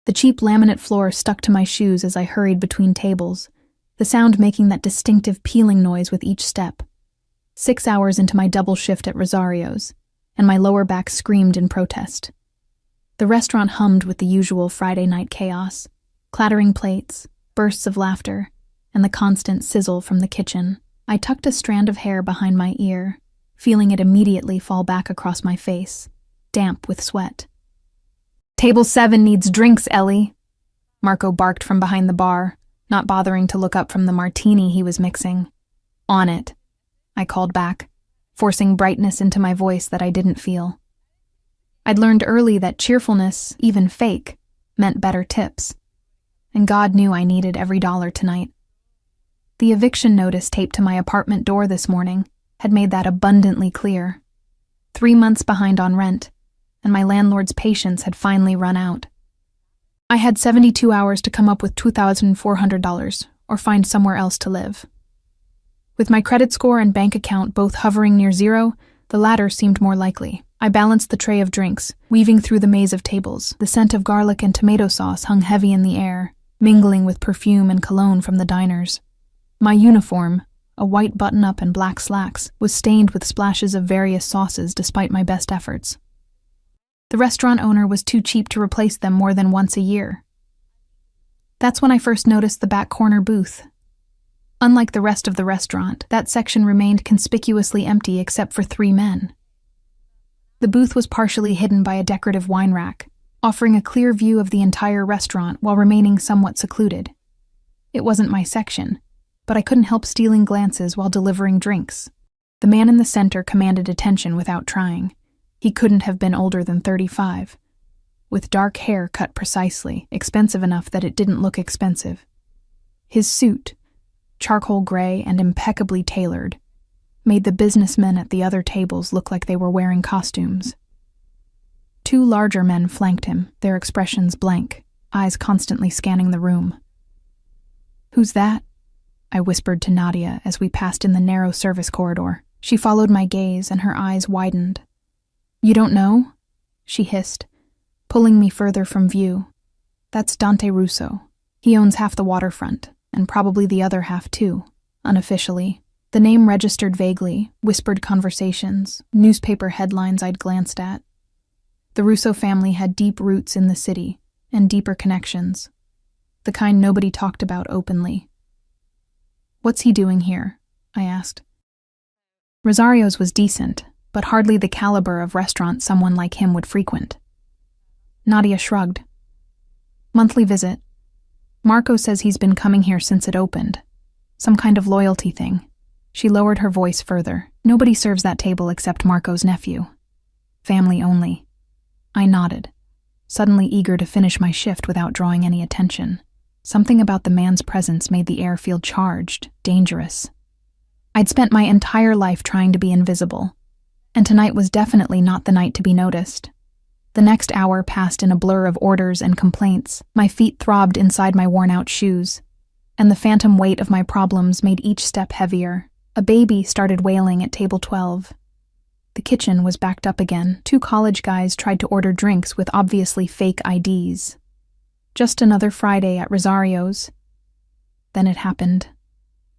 The cheap laminate floor stuck to my shoes as I hurried between tables, the sound making that distinctive peeling noise with each step. 6 hours into my double shift at Rosario's, and my lower back screamed in protest. The restaurant hummed with the usual Friday night chaos, clattering plates, bursts of laughter, and the constant sizzle from the kitchen. I tucked a strand of hair behind my ear, feeling it immediately fall back across my face, damp with sweat. "Table 7 needs drinks, Ellie," Marco barked from behind the bar, not bothering to look up from the martini he was mixing. "On it," I called back, forcing brightness into my voice that I didn't feel. I'd learned early that cheerfulness, even fake, meant better tips, and God knew I needed every dollar tonight. The eviction notice taped to my apartment door this morning had made that abundantly clear. 3 months behind on rent, and my landlord's patience had finally run out. I had 72 hours to come up with $2,400 or find somewhere else to live. With my credit score and bank account both hovering near zero, the latter seemed more likely. I balanced the tray of drinks, weaving through the maze of tables. The scent of garlic and tomato sauce hung heavy in the air, mingling with perfume and cologne from the diners. My uniform, a white button-up and black slacks, was stained with splashes of various sauces despite my best efforts. The restaurant owner was too cheap to replace them more than once a year. That's when I first noticed the back corner booth. Unlike the rest of the restaurant, that section remained conspicuously empty except for 3 men. The booth was partially hidden by a decorative wine rack, offering a clear view of the entire restaurant while remaining somewhat secluded. It wasn't my section, but I couldn't help stealing glances while delivering drinks. The man in the center commanded attention without trying. He couldn't have been older than 35, with dark hair cut precisely, expensive enough that it didn't look expensive. His suit, charcoal gray and impeccably tailored, made the businessmen at the other tables look like they were wearing costumes. 2 larger men flanked him, their expressions blank, eyes constantly scanning the room. "Who's that?" I whispered to Nadia as we passed in the narrow service corridor. She followed my gaze and her eyes widened. "You don't know?" she hissed, pulling me further from view. "That's Dante Russo. He owns half the waterfront, and probably the other half too, unofficially." The name registered vaguely, whispered conversations, newspaper headlines I'd glanced at. The Russo family had deep roots in the city, and deeper connections. The kind nobody talked about openly. "What's he doing here?" I asked. Rosario's was decent, but hardly the caliber of restaurant someone like him would frequent. Nadia shrugged. "Monthly visit. Marco says he's been coming here since it opened. Some kind of loyalty thing." She lowered her voice further. "Nobody serves that table except Marco's nephew. Family only." I nodded, suddenly eager to finish my shift without drawing any attention. Something about the man's presence made the air feel charged, dangerous. I'd spent my entire life trying to be invisible, and tonight was definitely not the night to be noticed. The next hour passed in a blur of orders and complaints. My feet throbbed inside my worn-out shoes, and the phantom weight of my problems made each step heavier. A baby started wailing at table 12. The kitchen was backed up again. 2 college guys tried to order drinks with obviously fake IDs. Just another Friday at Rosario's. Then it happened.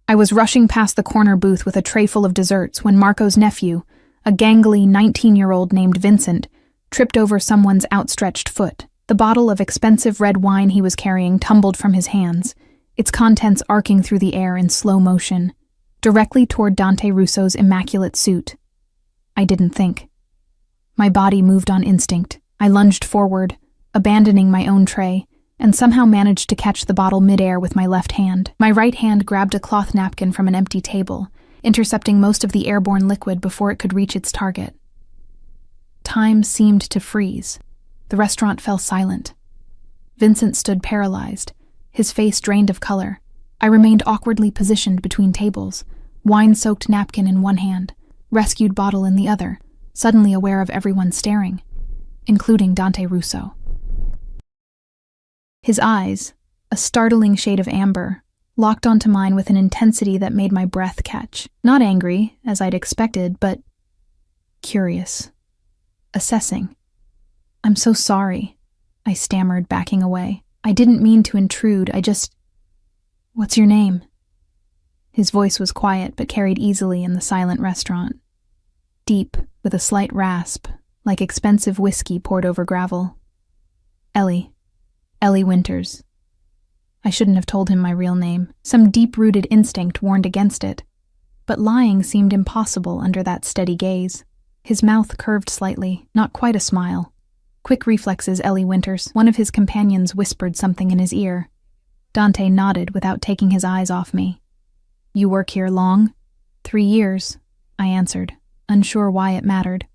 I was rushing past the corner booth with a tray full of desserts when Marco's nephew, a gangly 19-year-old named Vincent, tripped over someone's outstretched foot. The bottle of expensive red wine he was carrying tumbled from his hands, its contents arcing through the air in slow motion, directly toward Dante Russo's immaculate suit. I didn't think. My body moved on instinct. I lunged forward, abandoning my own tray, and somehow managed to catch the bottle midair with my left hand. My right hand grabbed a cloth napkin from an empty table, intercepting most of the airborne liquid before it could reach its target. Time seemed to freeze. The restaurant fell silent. Vincent stood paralyzed, his face drained of color. I remained awkwardly positioned between tables, wine-soaked napkin in one hand, rescued bottle in the other, suddenly aware of everyone staring, including Dante Russo. His eyes, a startling shade of amber, locked onto mine with an intensity that made my breath catch. Not angry, as I'd expected, but curious. Assessing. "I'm so sorry," I stammered, backing away. I didn't mean to intrude, What's your name? His voice was quiet but carried easily in the silent restaurant. Deep, with a slight rasp, like expensive whiskey poured over gravel. Ellie. Ellie Winters. I shouldn't have told him my real name. Some deep-rooted instinct warned against it. But lying seemed impossible under that steady gaze. His mouth curved slightly, not quite a smile. Quick reflexes, Ellie Winters. One of his companions whispered something in his ear. Dante nodded without taking his eyes off me. You work here long? 3 years, I answered, unsure why it mattered.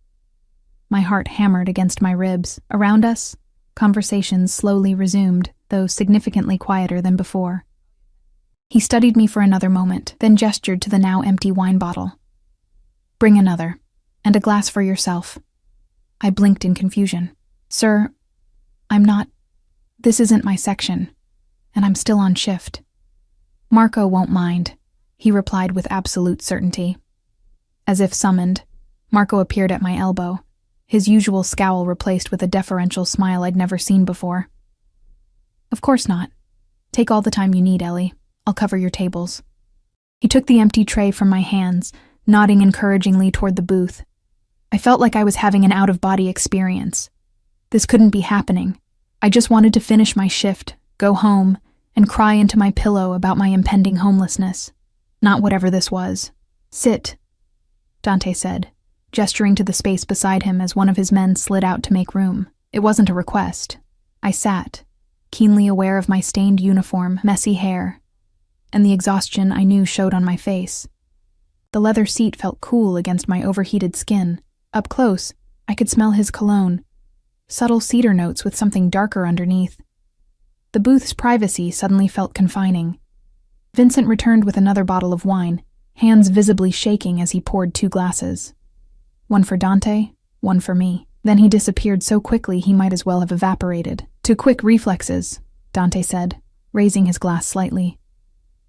My heart hammered against my ribs. Around us, conversations slowly resumed, though significantly quieter than before. He studied me for another moment, then gestured to the now empty wine bottle. Bring another, and a glass for yourself. I blinked in confusion. Sir, this isn't my section, and I'm still on shift. Marco won't mind, he replied with absolute certainty. As if summoned, Marco appeared at my elbow, his usual scowl replaced with a deferential smile I'd never seen before. Of course not. Take all the time you need, Ellie. I'll cover your tables. He took the empty tray from my hands, nodding encouragingly toward the booth. I felt like I was having an out-of-body experience. This couldn't be happening. I just wanted to finish my shift, go home, and cry into my pillow about my impending homelessness. Not whatever this was. Sit, Dante said, gesturing to the space beside him as one of his men slid out to make room. It wasn't a request. I sat, keenly aware of my stained uniform, messy hair, and the exhaustion I knew showed on my face. The leather seat felt cool against my overheated skin. Up close, I could smell his cologne, subtle cedar notes with something darker underneath. The booth's privacy suddenly felt confining. Vincent returned with another bottle of wine, hands visibly shaking as he poured 2 glasses. One for Dante, one for me. Then he disappeared so quickly he might as well have evaporated. 2 quick reflexes, Dante said, raising his glass slightly.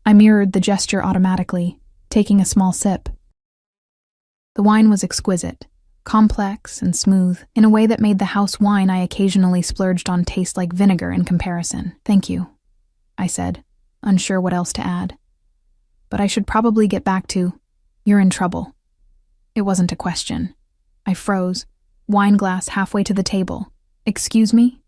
I mirrored the gesture automatically, taking a small sip. The wine was exquisite, complex and smooth, in a way that made the house wine I occasionally splurged on taste like vinegar in comparison. Thank you, I said, unsure what else to add. But I should probably get back to, you're in trouble. It wasn't a question. I froze, wine glass halfway to the table. Excuse me?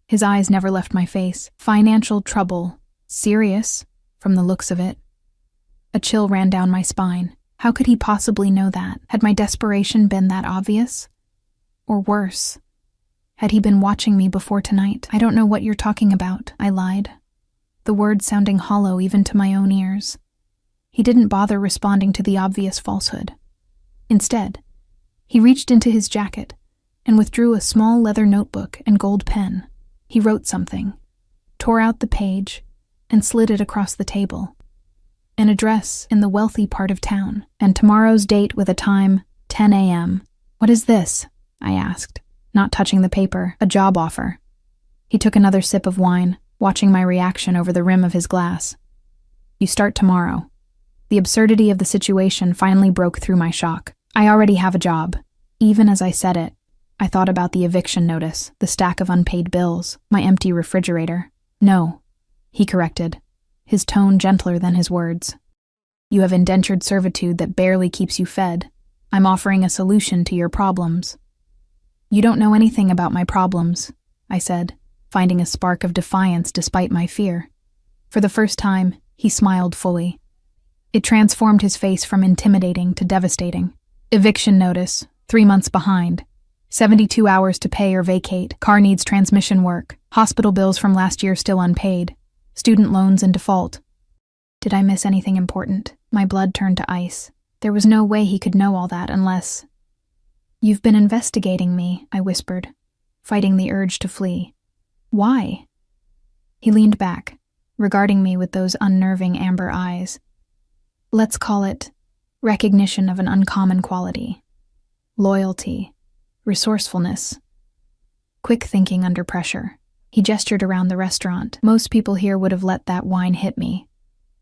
His eyes never left my face. Financial trouble. Serious, from the looks of it. A chill ran down my spine. How could he possibly know that? Had my desperation been that obvious? Or worse, had he been watching me before tonight? I don't know what you're talking about, I lied, the words sounding hollow even to my own ears. He didn't bother responding to the obvious falsehood. Instead, he reached into his jacket and withdrew a small leather notebook and gold pen. He wrote something, tore out the page, and slid it across the table. An address in the wealthy part of town, and tomorrow's date with a time, 10 a.m. What is this? I asked, not touching the paper. A job offer. He took another sip of wine, watching my reaction over the rim of his glass. You start tomorrow. The absurdity of the situation finally broke through my shock. I already have a job. Even as I said it, I thought about the eviction notice, the stack of unpaid bills, my empty refrigerator. No, he corrected, his tone gentler than his words. You have indentured servitude that barely keeps you fed. I'm offering a solution to your problems. You don't know anything about my problems, I said, finding a spark of defiance despite my fear. For the first time, he smiled fully. It transformed his face from intimidating to devastating. Eviction notice, 3 months behind. 72 hours to pay or vacate. Car needs transmission work. Hospital bills from last year still unpaid. Student loans in default. Did I miss anything important? My blood turned to ice. There was no way he could know all that unless... You've been investigating me, I whispered, fighting the urge to flee. Why? He leaned back, regarding me with those unnerving amber eyes. Let's call it recognition of an uncommon quality. Loyalty. Resourcefulness. Quick thinking under pressure. He gestured around the restaurant. Most people here would have let that wine hit me,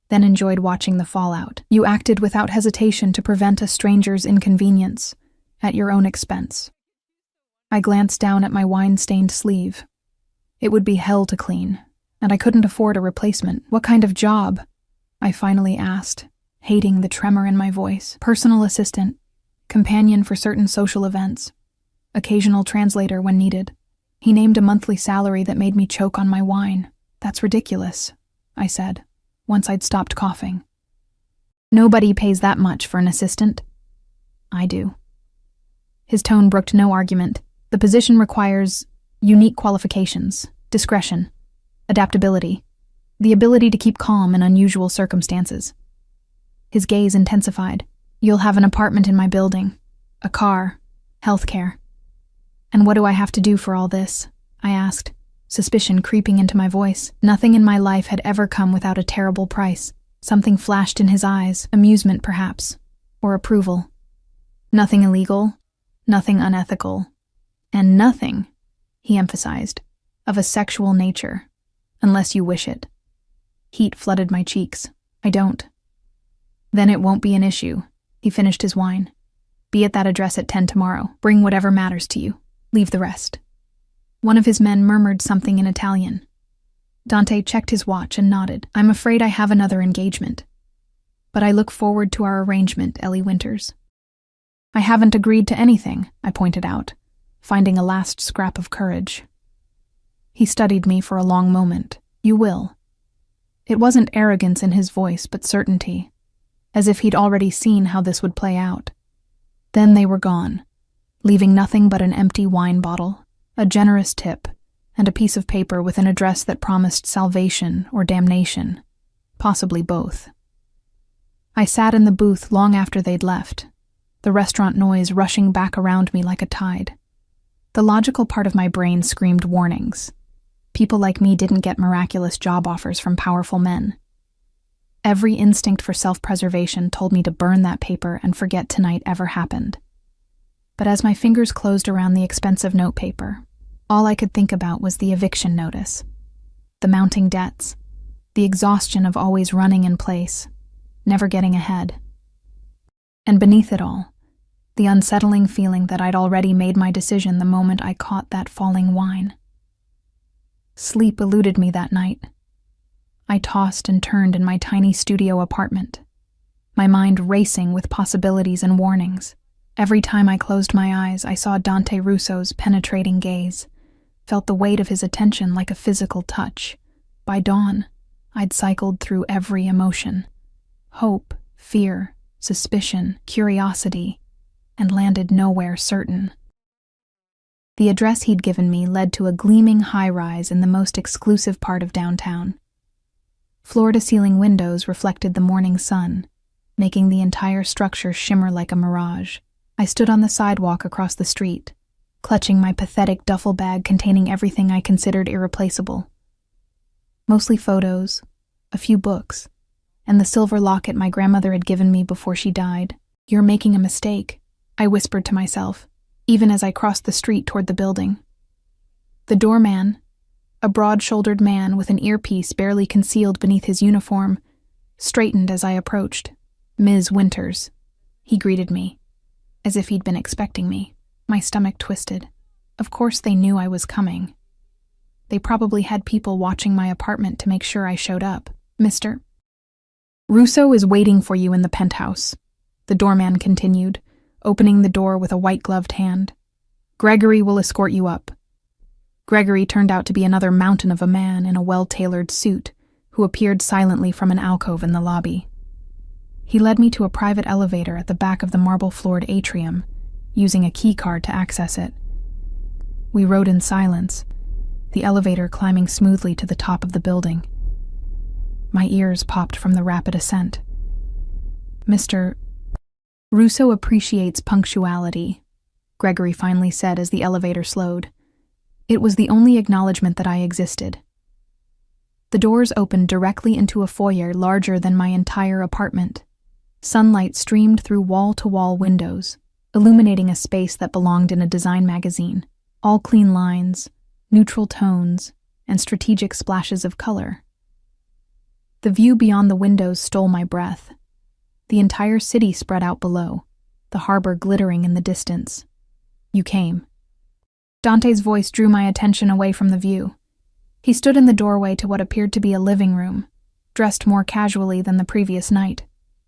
then enjoyed watching the fallout. You acted without hesitation to prevent a stranger's inconvenience, at your own expense. I glanced down at my wine-stained sleeve. It would be hell to clean, and I couldn't afford a replacement. What kind of job? I finally asked, hating the tremor in my voice. Personal assistant, companion for certain social events, occasional translator when needed. He named a monthly salary that made me choke on my wine. That's ridiculous, I said, once I'd stopped coughing. Nobody pays that much for an assistant. I do. His tone brooked no argument. The position requires unique qualifications, discretion, adaptability, the ability to keep calm in unusual circumstances. His gaze intensified. You'll have an apartment in my building, a car, healthcare. And what do I have to do for all this? I asked, suspicion creeping into my voice. Nothing in my life had ever come without a terrible price. Something flashed in his eyes, amusement perhaps, or approval. Nothing illegal, nothing unethical, and nothing, he emphasized, of a sexual nature, unless you wish it. Heat flooded my cheeks. I don't. Then it won't be an issue. He finished his wine. Be at that address at 10 tomorrow. Bring whatever matters to you. Leave the rest. One of his men murmured something in Italian. Dante checked his watch and nodded. I'm afraid I have another engagement. But I look forward to our arrangement, Ellie Winters. I haven't agreed to anything, I pointed out, finding a last scrap of courage. He studied me for a long moment. You will. It wasn't arrogance in his voice, but certainty, as if he'd already seen how this would play out. Then they were gone, leaving nothing but an empty wine bottle, a generous tip, and a piece of paper with an address that promised salvation or damnation, possibly both. I sat in the booth long after they'd left, the restaurant noise rushing back around me like a tide. The logical part of my brain screamed warnings. People like me didn't get miraculous job offers from powerful men. Every instinct for self-preservation told me to burn that paper and forget tonight ever happened. But as my fingers closed around the expensive notepaper, all I could think about was the eviction notice, the mounting debts, the exhaustion of always running in place, never getting ahead. And beneath it all, the unsettling feeling that I'd already made my decision the moment I caught that falling wine. Sleep eluded me that night. I tossed and turned in my tiny studio apartment, my mind racing with possibilities and warnings. Every time I closed my eyes, I saw Dante Russo's penetrating gaze, felt the weight of his attention like a physical touch. By dawn, I'd cycled through every emotion: hope, fear, suspicion, curiosity, and landed nowhere certain. The address he'd given me led to a gleaming high-rise in the most exclusive part of downtown. Floor-to-ceiling windows reflected the morning sun, making the entire structure shimmer like a mirage. I stood on the sidewalk across the street, clutching my pathetic duffel bag containing everything I considered irreplaceable. Mostly photos, a few books, and the silver locket my grandmother had given me before she died. You're making a mistake, I whispered to myself, even as I crossed the street toward the building. The doorman, a broad-shouldered man with an earpiece barely concealed beneath his uniform, straightened as I approached. Ms. Winters, he greeted me, as if he'd been expecting me. My stomach twisted. Of course they knew I was coming. They probably had people watching my apartment to make sure I showed up. Mr. Russo is waiting for you in the penthouse, the doorman continued, opening the door with a white-gloved hand. Gregory will escort you up. Gregory turned out to be another mountain of a man in a well-tailored suit who appeared silently from an alcove in the lobby. He led me to a private elevator at the back of the marble-floored atrium, using a key card to access it. We rode in silence, the elevator climbing smoothly to the top of the building. My ears popped from the rapid ascent. Mr. Russo appreciates punctuality, Gregory finally said as the elevator slowed. It was the only acknowledgement that I existed. The doors opened directly into a foyer larger than my entire apartment. Sunlight streamed through wall-to-wall windows, illuminating a space that belonged in a design magazine. All clean lines, neutral tones, and strategic splashes of color. The view beyond the windows stole my breath. The entire city spread out below, the harbor glittering in the distance. You came. Dante's voice drew my attention away from the view. He stood in the doorway to what appeared to be a living room, dressed more casually than the previous night.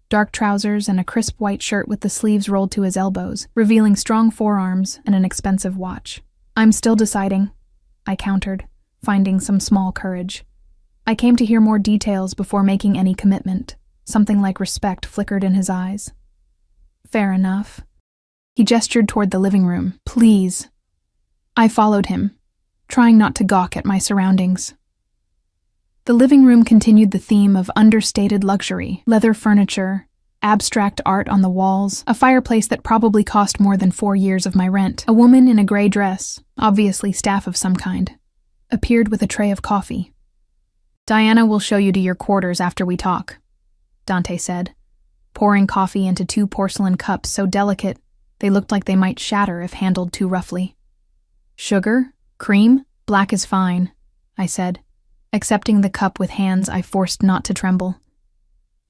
Dark trousers and a crisp white shirt with the sleeves rolled to his elbows, revealing strong forearms and an expensive watch. "I'm still deciding," I countered, finding some small courage. I came to hear more details before making any commitment. Something like respect flickered in his eyes. "Fair enough." He gestured toward the living room. "Please." I followed him, trying not to gawk at my surroundings. The living room continued the theme of understated luxury, leather furniture, abstract art on the walls, a fireplace that probably cost more than 4 years of my rent. A woman in a gray dress, obviously staff of some kind, appeared with a tray of coffee. "Diana will show you to your quarters after we talk," Dante said, pouring coffee into 2 porcelain cups so delicate they looked like they might shatter if handled too roughly. "Sugar? Cream? Black is fine," I said, accepting the cup with hands I forced not to tremble.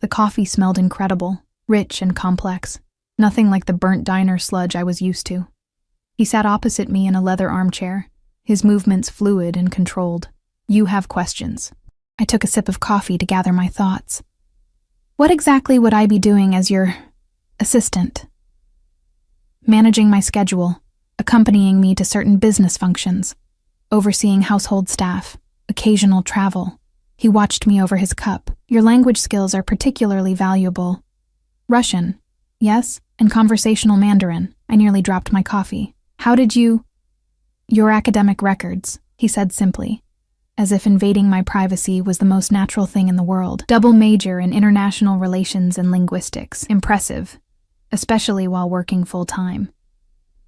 The coffee smelled incredible, rich and complex, nothing like the burnt diner sludge I was used to. He sat opposite me in a leather armchair, his movements fluid and controlled. "You have questions." I took a sip of coffee to gather my thoughts. "What exactly would I be doing as your assistant?" "Managing my schedule, accompanying me to certain business functions, overseeing household staff, occasional travel." He watched me over his cup. "Your language skills are particularly valuable." "Russian, yes, and conversational Mandarin." I nearly dropped my coffee. "How did you—" "Your academic records," he said simply, as if invading my privacy was the most natural thing in the world. "Double major in international relations and linguistics. Impressive, especially while working full-time."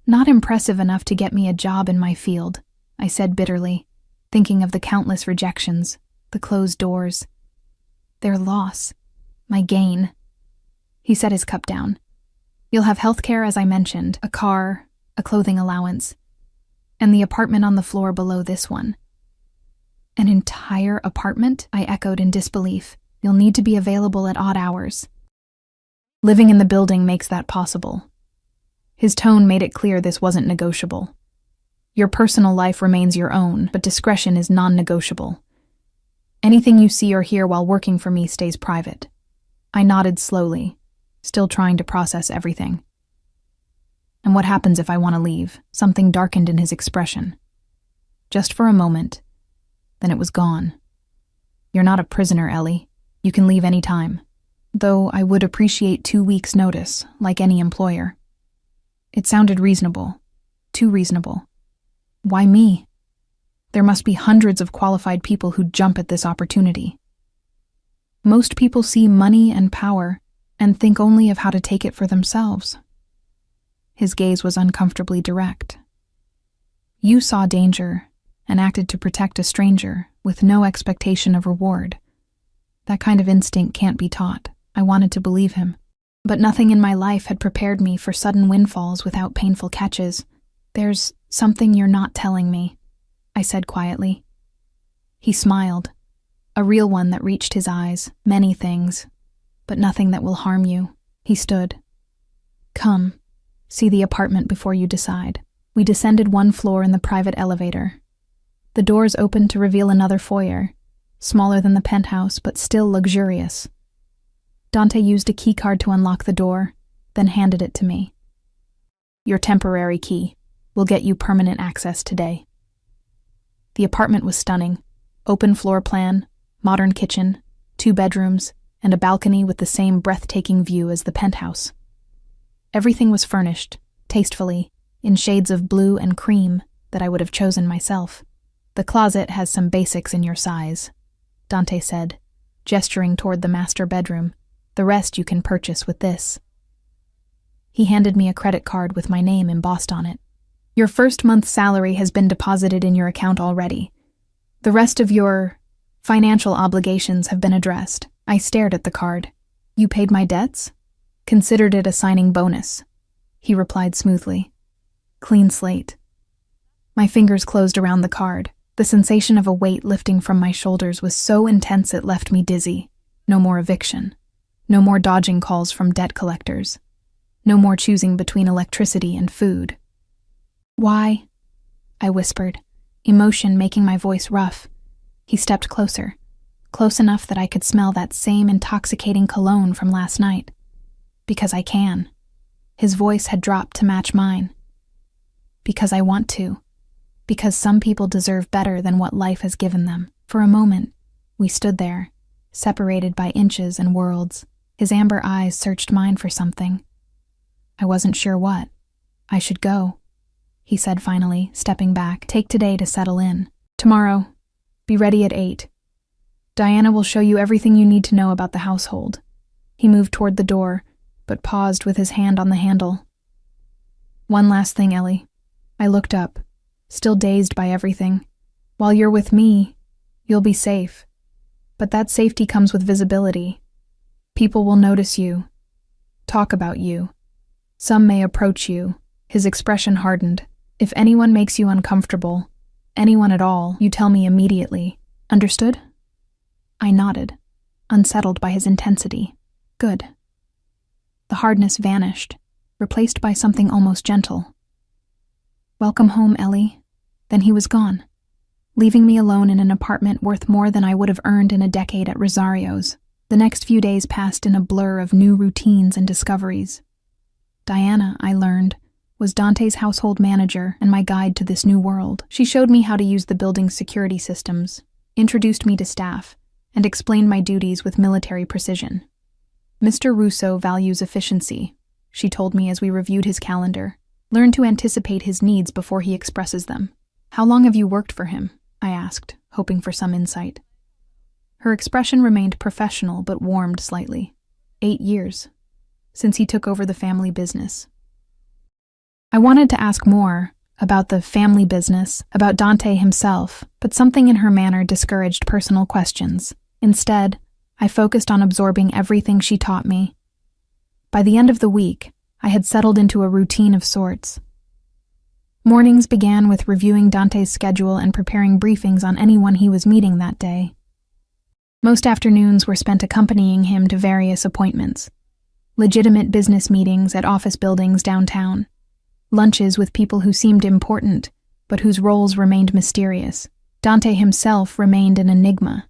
"Not impressive enough to get me a job in my field," I said bitterly, thinking of the countless rejections, the closed doors, their loss, my gain. He set his cup down. "You'll have healthcare, as I mentioned, a car, a clothing allowance, and the apartment on the floor below this one." "An entire apartment?" I echoed in disbelief. "You'll need to be available at odd hours." "Living in the building makes that possible." His tone made it clear this wasn't negotiable. "Your personal life remains your own, but discretion is non-negotiable. Anything you see or hear while working for me stays private." I nodded slowly, still trying to process everything. "And what happens if I want to leave?" Something darkened in his expression. Just for a moment, then it was gone. "You're not a prisoner, Ellie. You can leave any time. Though I would appreciate 2 weeks' notice, like any employer." It sounded reasonable. Too reasonable. Why me? There must be hundreds of qualified people who jump at this opportunity. Most people see money and power and think only of how to take it for themselves. His gaze was uncomfortably direct. "You saw danger and acted to protect a stranger with no expectation of reward. That kind of instinct can't be taught." I wanted to believe him. But nothing in my life had prepared me for sudden windfalls without painful catches. "There's something you're not telling me," I said quietly. He smiled, a real one that reached his eyes. "Many things, but nothing that will harm you." He stood. "Come, see the apartment before you decide." We descended 1 floor in the private elevator. The doors opened to reveal another foyer, smaller than the penthouse but still luxurious. Dante used a keycard to unlock the door, then handed it to me. "Your temporary key will get you permanent access today." The apartment was stunning. Open floor plan, modern kitchen, 2 bedrooms, and a balcony with the same breathtaking view as the penthouse. Everything was furnished, tastefully, in shades of blue and cream that I would have chosen myself. "The closet has some basics in your size," Dante said, gesturing toward the master bedroom. "The rest you can purchase with this." He handed me a credit card with my name embossed on it. "Your first month's salary has been deposited in your account already. The rest of your financial obligations have been addressed." I stared at the card. "You paid my debts?" "Considered it a signing bonus," he replied smoothly. "Clean slate." My fingers closed around the card. The sensation of a weight lifting from my shoulders was so intense it left me dizzy. No more eviction. No more dodging calls from debt collectors. No more choosing between electricity and food. "Why?" I whispered, emotion making my voice rough. He stepped closer, close enough that I could smell that same intoxicating cologne from last night. Because I can. His voice had dropped to match mine. Because I want to. Because some people deserve better than what life has given them. For a moment, we stood there, separated by inches and worlds. His amber eyes searched mine for something. I wasn't sure what. I should go, he said finally, stepping back. Take today to settle in. Tomorrow, be ready at 8. Diana will show you everything you need to know about the household. He moved toward the door, but paused with his hand on the handle. One last thing, Ellie. I looked up, still dazed by everything. While you're with me, you'll be safe. But that safety comes with visibility. People will notice you, talk about you. Some may approach you. His expression hardened. If anyone makes you uncomfortable, anyone at all, you tell me immediately. Understood? I nodded, unsettled by his intensity. Good. The hardness vanished, replaced by something almost gentle. Welcome home, Ellie. Then he was gone, leaving me alone in an apartment worth more than I would have earned in a decade at Rosario's. The next few days passed in a blur of new routines and discoveries. Diana, I learned, was Dante's household manager and my guide to this new world. She showed me how to use the building's security systems, introduced me to staff, and explained my duties with military precision. Mr. Russo values efficiency, she told me as we reviewed his calendar. Learn to anticipate his needs before he expresses them. How long have you worked for him? I asked, hoping for some insight. Her expression remained professional but warmed slightly. 8 years, since he took over the family business. I wanted to ask more about the family business, about Dante himself, but something in her manner discouraged personal questions. Instead, I focused on absorbing everything she taught me. By the end of the week, I had settled into a routine of sorts. Mornings began with reviewing Dante's schedule and preparing briefings on anyone he was meeting that day. Most afternoons were spent accompanying him to various appointments. Legitimate business meetings at office buildings downtown. Lunches with people who seemed important, but whose roles remained mysterious. Dante himself remained an enigma.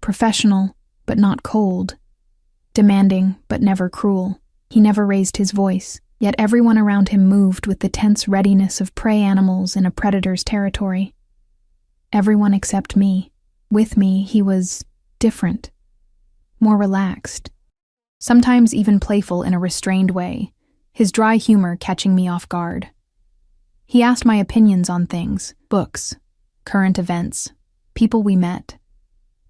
Professional, but not cold. Demanding, but never cruel. He never raised his voice, yet everyone around him moved with the tense readiness of prey animals in a predator's territory. Everyone except me. With me, he was different. More relaxed. Sometimes even playful in a restrained way, his dry humor catching me off guard. He asked my opinions on things, books, current events, people we met,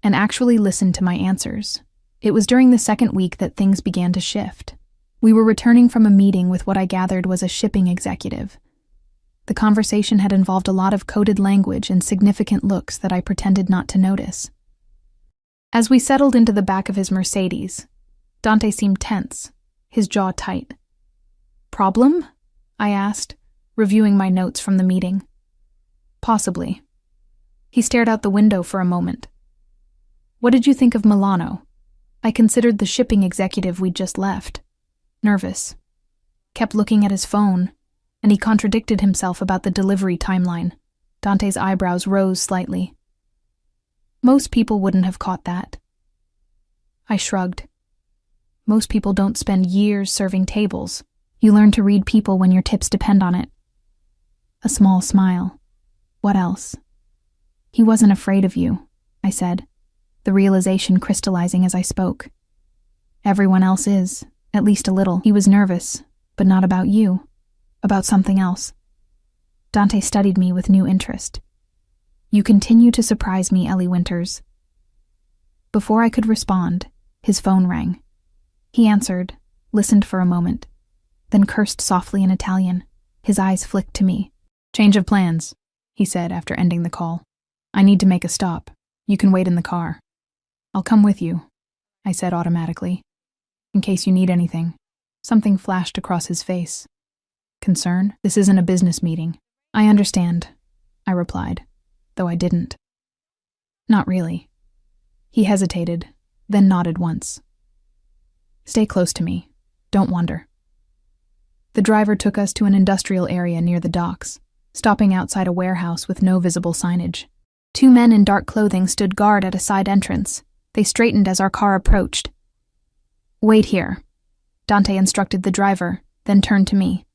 and actually listened to my answers. It was during the second week that things began to shift. We were returning from a meeting with what I gathered was a shipping executive. The conversation had involved a lot of coded language and significant looks that I pretended not to notice. As we settled into the back of his Mercedes, Dante seemed tense, his jaw tight. Problem? I asked, reviewing my notes from the meeting. Possibly. He stared out the window for a moment. What did you think of Milano? I considered the shipping executive we'd just left. Nervous. Kept looking at his phone, and he contradicted himself about the delivery timeline. Dante's eyebrows rose slightly. Most people wouldn't have caught that. I shrugged. Most people don't spend years serving tables. You learn to read people when your tips depend on it. A small smile. What else? He wasn't afraid of you, I said, the realization crystallizing as I spoke. Everyone else is. At least a little. He was nervous, but not about you. About something else. Dante studied me with new interest. You continue to surprise me, Ellie Winters. Before I could respond, his phone rang. He answered, listened for a moment, then cursed softly in Italian. His eyes flicked to me. Change of plans, he said after ending the call. I need to make a stop. You can wait in the car. I'll come with you, I said automatically. In case you need anything. Something flashed across his face. Concern? This isn't a business meeting. I understand, I replied, though I didn't. Not really. He hesitated, then nodded once. Stay close to me. Don't wander. The driver took us to an industrial area near the docks, stopping outside a warehouse with no visible signage. Two men in dark clothing stood guard at a side entrance. They straightened as our car approached. "Wait here," Dante instructed the driver, then turned to me.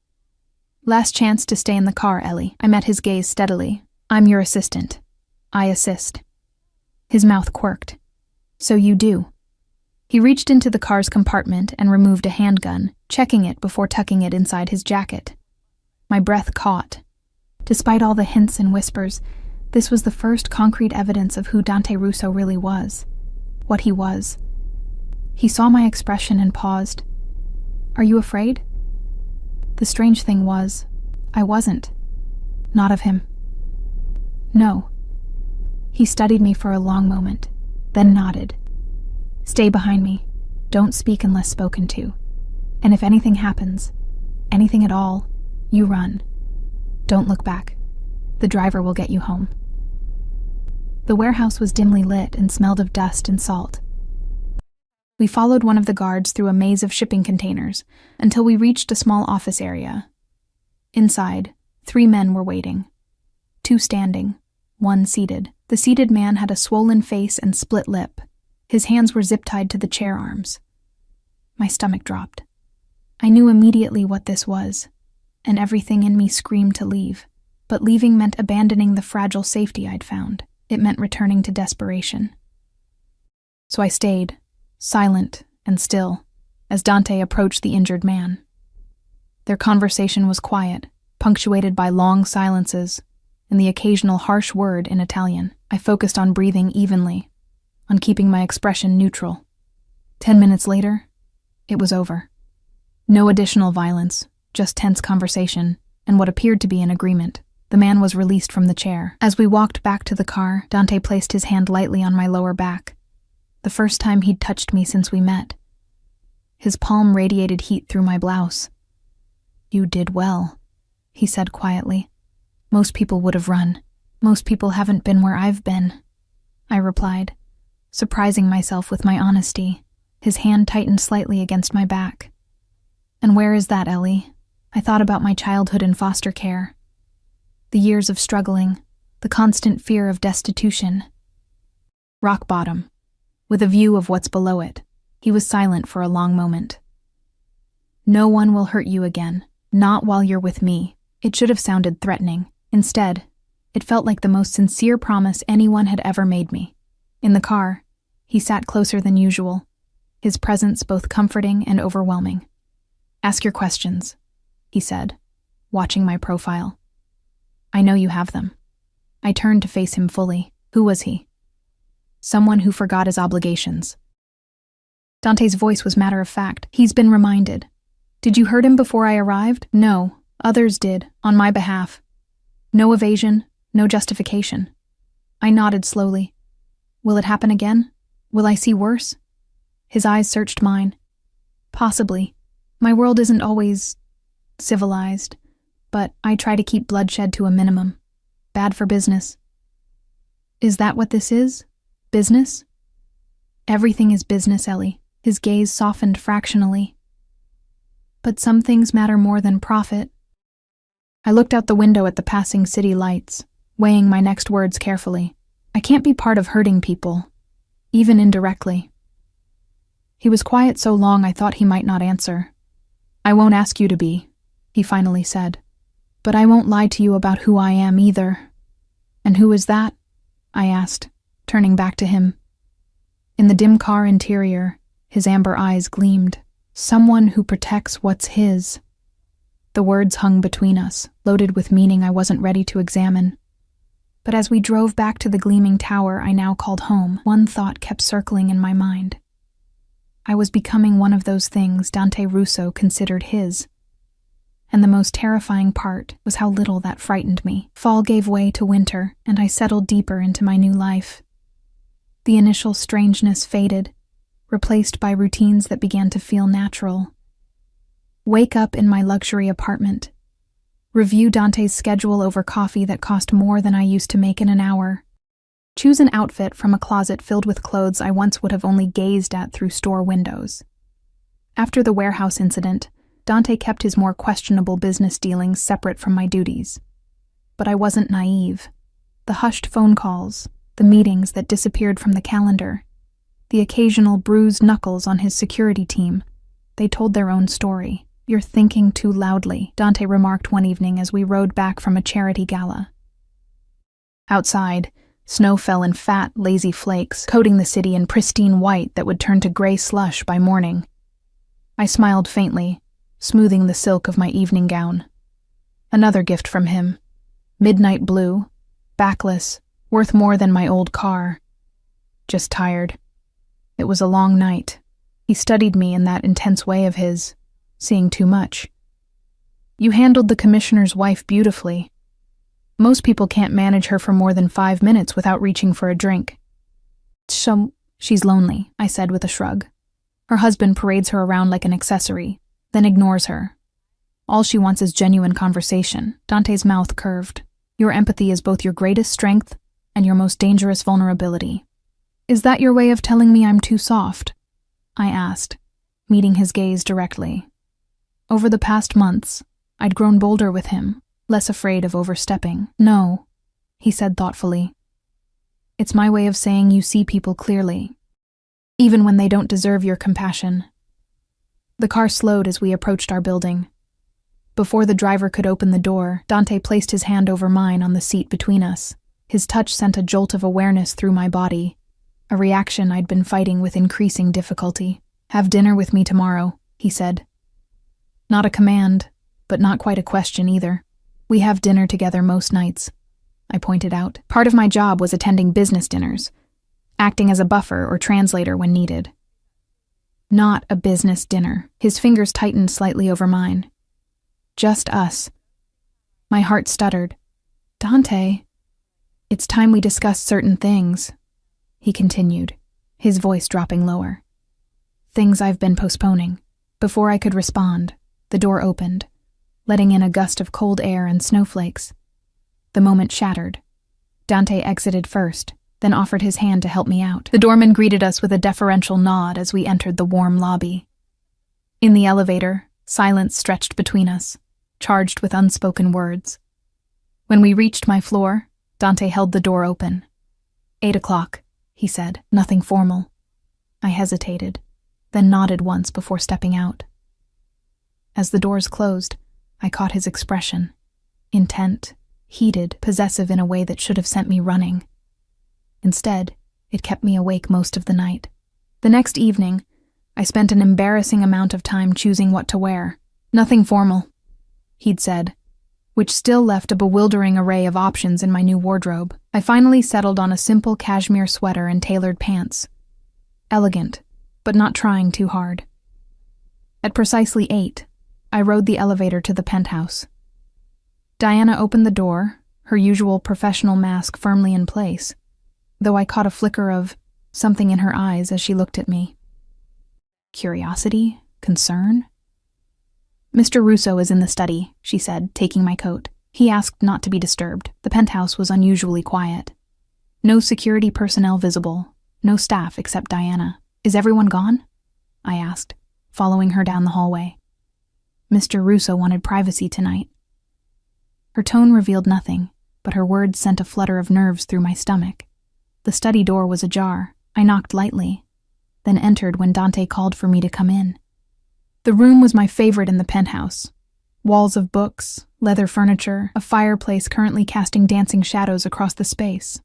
"Last chance to stay in the car, Ellie." I met his gaze steadily. "I'm your assistant. I assist." His mouth quirked. "So you do." He reached into the car's compartment and removed a handgun, checking it before tucking it inside his jacket. My breath caught. Despite all the hints and whispers, this was the first concrete evidence of who Dante Russo really was. What he was. He saw my expression and paused. "Are you afraid?" The strange thing was, I wasn't. Not of him. No. He studied me for a long moment, then nodded. "Stay behind me. Don't speak unless spoken to. And if anything happens, anything at all, you run. Don't look back. The driver will get you home." The warehouse was dimly lit and smelled of dust and salt. We followed one of the guards through a maze of shipping containers until we reached a small office area. Inside, 3 men were waiting. 2 standing, 1 seated. The seated man had a swollen face and split lip. His hands were zip-tied to the chair arms. My stomach dropped. I knew immediately what this was, and everything in me screamed to leave. But leaving meant abandoning the fragile safety I'd found. It meant returning to desperation. So I stayed, silent and still, as Dante approached the injured man. Their conversation was quiet, punctuated by long silences and the occasional harsh word in Italian. I focused on breathing evenly, on keeping my expression neutral. 10 minutes later, it was over. No additional violence, just tense conversation and what appeared to be an agreement. The man was released from the chair. As we walked back to the car, Dante placed his hand lightly on my lower back. The first time he'd touched me since we met. His palm radiated heat through my blouse. "You did well," he said quietly. "Most people would have run. Most people haven't been where I've been," I replied, surprising myself with my honesty. His hand tightened slightly against my back. "And where is that, Ellie?" I thought about my childhood in foster care. The years of struggling, the constant fear of destitution. "Rock bottom, with a view of what's below it." He was silent for a long moment. "No one will hurt you again, not while you're with me." It should have sounded threatening. Instead, it felt like the most sincere promise anyone had ever made me. In the car, he sat closer than usual, his presence both comforting and overwhelming. "Ask your questions," he said, watching my profile. "I know you have them." I turned to face him fully. Who was he? Someone who forgot his obligations. Dante's voice was matter-of-fact. "He's been reminded." "Did you hurt him before I arrived?" "No, others did, on my behalf. No evasion, no justification." I nodded slowly. "Will it happen again? Will I see worse?" His eyes searched mine. "Possibly. My world isn't always civilized, but I try to keep bloodshed to a minimum. Bad for business." "Is that what this is? Business?" "Everything is business, Ellie." His gaze softened fractionally. "But some things matter more than profit." I looked out the window at the passing city lights, weighing my next words carefully. I can't be part of hurting people, even indirectly. He was quiet so long I thought he might not answer. "I won't ask you to be," he finally said. "But I won't lie to you about who I am either." "And who is that?" I asked, turning back to him. In the dim car interior, his amber eyes gleamed. "Someone who protects what's his." The words hung between us, loaded with meaning I wasn't ready to examine. But as we drove back to the gleaming tower I now called home, one thought kept circling in my mind. I was becoming one of those things Dante Russo considered his. And the most terrifying part was how little that frightened me. Fall gave way to winter, and I settled deeper into my new life. The initial strangeness faded, replaced by routines that began to feel natural. Wake up in my luxury apartment. Review Dante's schedule over coffee that cost more than I used to make in an hour. Choose an outfit from a closet filled with clothes I once would have only gazed at through store windows. After the warehouse incident, Dante kept his more questionable business dealings separate from my duties. But I wasn't naive. The hushed phone calls, the meetings that disappeared from the calendar, the occasional bruised knuckles on his security team. They told their own story. "You're thinking too loudly," Dante remarked one evening as we rode back from a charity gala. Outside, snow fell in fat, lazy flakes, coating the city in pristine white that would turn to gray slush by morning. I smiled faintly, smoothing the silk of my evening gown. Another gift from him. Midnight blue, backless, worth more than my old car. Just tired. It was a long night. He studied me in that intense way of his, seeing too much. "You handled the commissioner's wife beautifully. Most people can't manage her for more than 5 minutes without reaching for a drink." She's lonely," I said with a shrug. "Her husband parades her around like an accessory, then ignores her. All she wants is genuine conversation." Dante's mouth curved. "Your empathy is both your greatest strength and your most dangerous vulnerability. Is that your way of telling me I'm too soft?" I asked, meeting his gaze directly. Over the past months, I'd grown bolder with him, less afraid of overstepping. "No," he said thoughtfully. "It's my way of saying you see people clearly, even when they don't deserve your compassion." The car slowed as we approached our building. Before the driver could open the door, Dante placed his hand over mine on the seat between us. His touch sent a jolt of awareness through my body, a reaction I'd been fighting with increasing difficulty. "Have dinner with me tomorrow," he said. Not a command, but not quite a question either. "We have dinner together most nights," I pointed out. Part of my job was attending business dinners, acting as a buffer or translator when needed. "Not a business dinner." His fingers tightened slightly over mine. "Just us." My heart stuttered. "Dante, it's time we discussed certain things," he continued, his voice dropping lower. "Things I've been postponing." Before I could respond, the door opened, letting in a gust of cold air and snowflakes. The moment shattered. Dante exited first, then offered his hand to help me out. The doorman greeted us with a deferential nod as we entered the warm lobby. In the elevator, silence stretched between us, charged with unspoken words. When we reached my floor, Dante held the door open. 8 o'clock, he said, nothing formal. I hesitated, then nodded once before stepping out. As the doors closed, I caught his expression. Intent, heated, possessive in a way that should have sent me running. Instead, it kept me awake most of the night. The next evening, I spent an embarrassing amount of time choosing what to wear. "Nothing formal," he'd said, which still left a bewildering array of options in my new wardrobe. I finally settled on a simple cashmere sweater and tailored pants. Elegant, but not trying too hard. At precisely 8, I rode the elevator to the penthouse. Diana opened the door, her usual professional mask firmly in place, though I caught a flicker of something in her eyes as she looked at me. Curiosity? Concern? "Mr. Russo is in the study," she said, taking my coat. He asked not to be disturbed. The penthouse was unusually quiet. No security personnel visible, no staff except Diana. "Is everyone gone?" I asked, following her down the hallway. "Mr. Russo wanted privacy tonight." Her tone revealed nothing, but her words sent a flutter of nerves through my stomach. The study door was ajar. I knocked lightly, then entered when Dante called for me to come in. The room was my favorite in the penthouse. Walls of books, leather furniture, a fireplace currently casting dancing shadows across the space.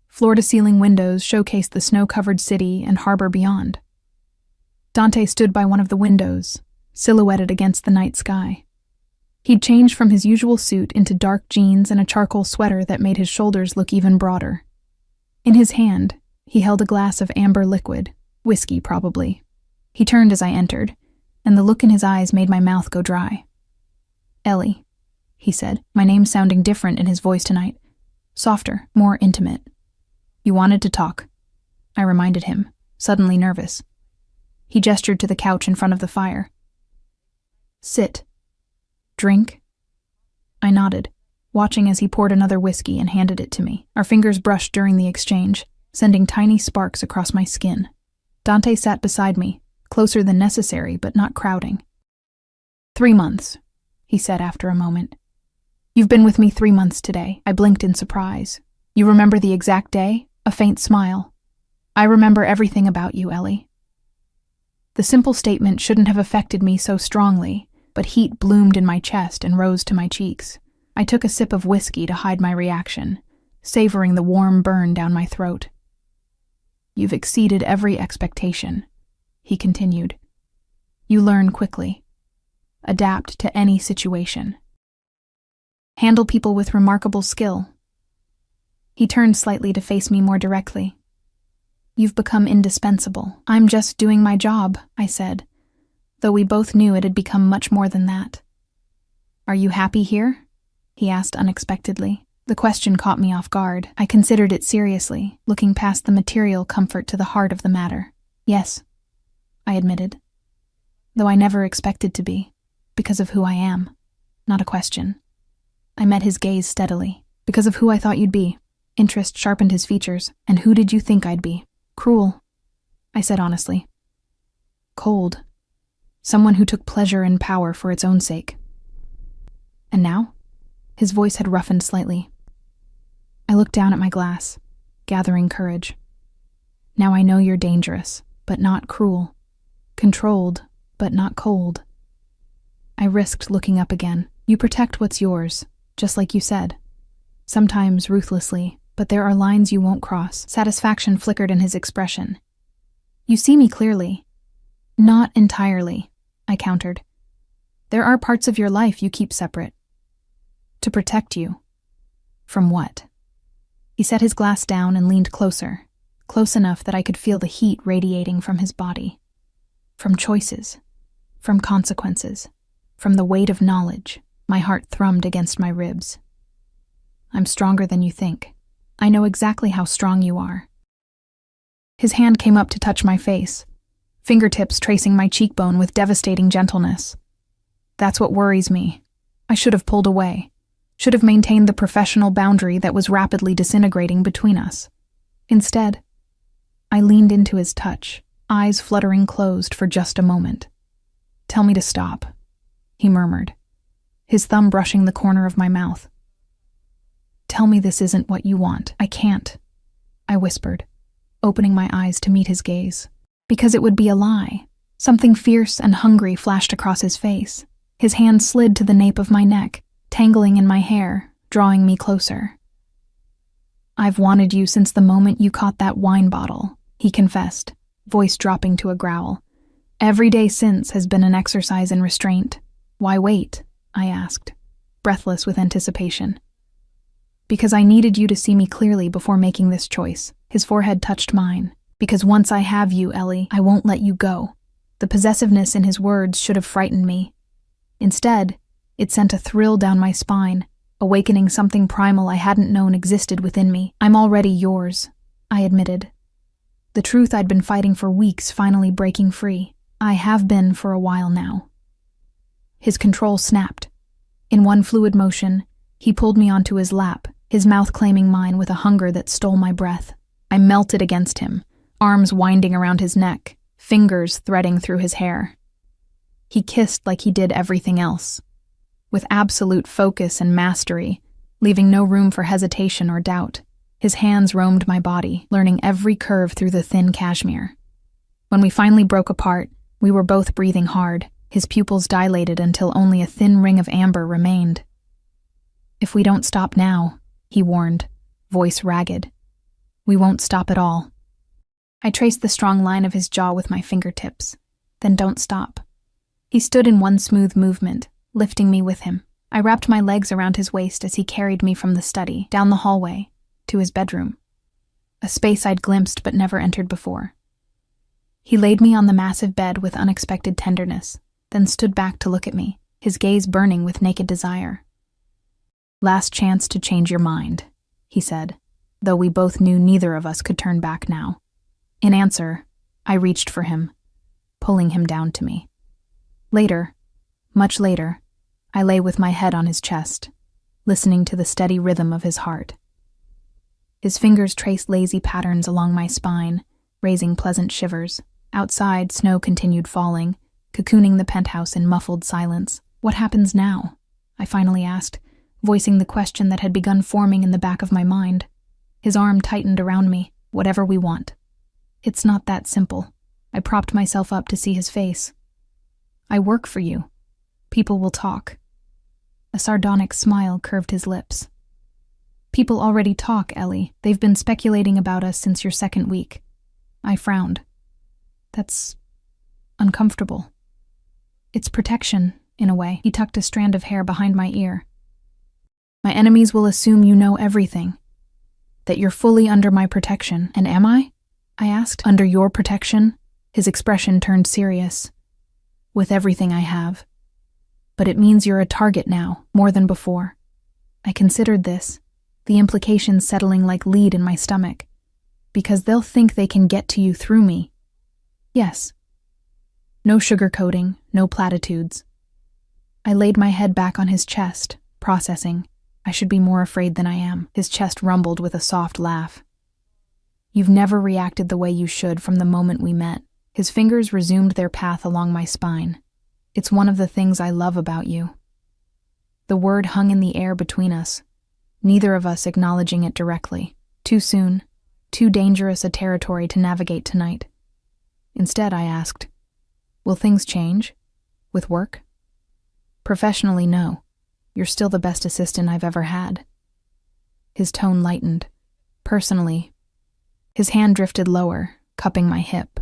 Floor-to-ceiling windows showcased the snow-covered city and harbor beyond. Dante stood by one of the windows, silhouetted against the night sky. He'd changed from his usual suit into dark jeans and a charcoal sweater that made his shoulders look even broader. In his hand, he held a glass of amber liquid, whiskey probably. He turned as I entered, and the look in his eyes made my mouth go dry. "Ellie," he said, my name sounding different in his voice tonight. Softer, more intimate. "You wanted to talk," I reminded him, suddenly nervous. He gestured to the couch in front of the fire. "Sit. Drink?" I nodded, watching as he poured another whiskey and handed it to me. Our fingers brushed during the exchange, sending tiny sparks across my skin. Dante sat beside me, closer than necessary, but not crowding. 3 months, he said after a moment. "You've been with me 3 months today." I blinked in surprise. You remember the exact day? A faint smile. I remember everything about you, Ellie. The simple statement shouldn't have affected me so strongly, but heat bloomed in my chest and rose to my cheeks. I took a sip of whiskey to hide my reaction, savoring the warm burn down my throat. You've exceeded every expectation, he continued. You learn quickly. Adapt to any situation. Handle people with remarkable skill. He turned slightly to face me more directly. You've become indispensable. I'm just doing my job, I said, though we both knew it had become much more than that. Are you happy here? He asked unexpectedly. The question caught me off guard. I considered it seriously, looking past the material comfort to the heart of the matter. Yes, I admitted, though I never expected to be, because of who I am. Not a question. I met his gaze steadily. Because of who I thought you'd be. Interest sharpened his features. And who did you think I'd be? Cruel, I said honestly. Cold. Someone who took pleasure in power for its own sake. And now? His voice had roughened slightly. I looked down at my glass, gathering courage. Now I know you're dangerous, but not cruel. Controlled, but not cold. I risked looking up again. You protect what's yours, just like you said. Sometimes ruthlessly, but there are lines you won't cross. Satisfaction flickered in his expression. You see me clearly. Not entirely, I countered. There are parts of your life you keep separate. To protect you. From what? He set his glass down and leaned closer, close enough that I could feel the heat radiating from his body. From choices. From consequences. From the weight of knowledge. My heart thrummed against my ribs. I'm stronger than you think. I know exactly how strong you are. His hand came up to touch my face, fingertips tracing my cheekbone with devastating gentleness. That's what worries me. I should have pulled away. Should have maintained the professional boundary that was rapidly disintegrating between us. Instead, I leaned into his touch, eyes fluttering closed for just a moment. Tell me to stop, he murmured, his thumb brushing the corner of my mouth. Tell me this isn't what you want. I can't, I whispered, opening my eyes to meet his gaze. Because it would be a lie. Something fierce and hungry flashed across his face. His hand slid to the nape of my neck, tangling in my hair, drawing me closer. I've wanted you since the moment you caught that wine bottle, he confessed, voice dropping to a growl. Every day since has been an exercise in restraint. Why wait? I asked, breathless with anticipation. Because I needed you to see me clearly before making this choice. His forehead touched mine. Because once I have you, Ellie, I won't let you go. The possessiveness in his words should have frightened me. Instead, it sent a thrill down my spine, awakening something primal I hadn't known existed within me. I'm already yours, I admitted. The truth I'd been fighting for weeks finally breaking free. I have been for a while now. His control snapped. In one fluid motion, he pulled me onto his lap, his mouth claiming mine with a hunger that stole my breath. I melted against him, arms winding around his neck, fingers threading through his hair. He kissed like he did everything else, with absolute focus and mastery, leaving no room for hesitation or doubt. His hands roamed my body, learning every curve through the thin cashmere. When we finally broke apart, we were both breathing hard, his pupils dilated until only a thin ring of amber remained. If we don't stop now, he warned, voice ragged, we won't stop at all. I traced the strong line of his jaw with my fingertips. Then don't stop. He stood in one smooth movement, lifting me with him. I wrapped my legs around his waist as he carried me from the study, down the hallway, to his bedroom. A space I'd glimpsed but never entered before. He laid me on the massive bed with unexpected tenderness, then stood back to look at me, his gaze burning with naked desire. Last chance to change your mind, he said, though we both knew neither of us could turn back now. In answer, I reached for him, pulling him down to me. Later, much later, I lay with my head on his chest, listening to the steady rhythm of his heart. His fingers traced lazy patterns along my spine, raising pleasant shivers. Outside, snow continued falling, cocooning the penthouse in muffled silence. What happens now? I finally asked, voicing the question that had begun forming in the back of my mind. His arm tightened around me. Whatever we want. It's not that simple. I propped myself up to see his face. I work for you. People will talk. A sardonic smile curved his lips. People already talk, Ellie. They've been speculating about us since your second week. I frowned. That's uncomfortable. It's protection, in a way. He tucked a strand of hair behind my ear. My enemies will assume you know everything. That you're fully under my protection. And am I? I asked. Under your protection? His expression turned serious. With everything I have. But it means you're a target now, more than before. I considered this, the implications settling like lead in my stomach. Because they'll think they can get to you through me. Yes. No sugarcoating, no platitudes. I laid my head back on his chest, processing. I should be more afraid than I am. His chest rumbled with a soft laugh. You've never reacted the way you should from the moment we met. His fingers resumed their path along my spine. It's one of the things I love about you. The word hung in the air between us, neither of us acknowledging it directly. Too soon, too dangerous a territory to navigate tonight. Instead, I asked, will things change? With work? Professionally, no. You're still the best assistant I've ever had. His tone lightened. Personally, his hand drifted lower, cupping my hip.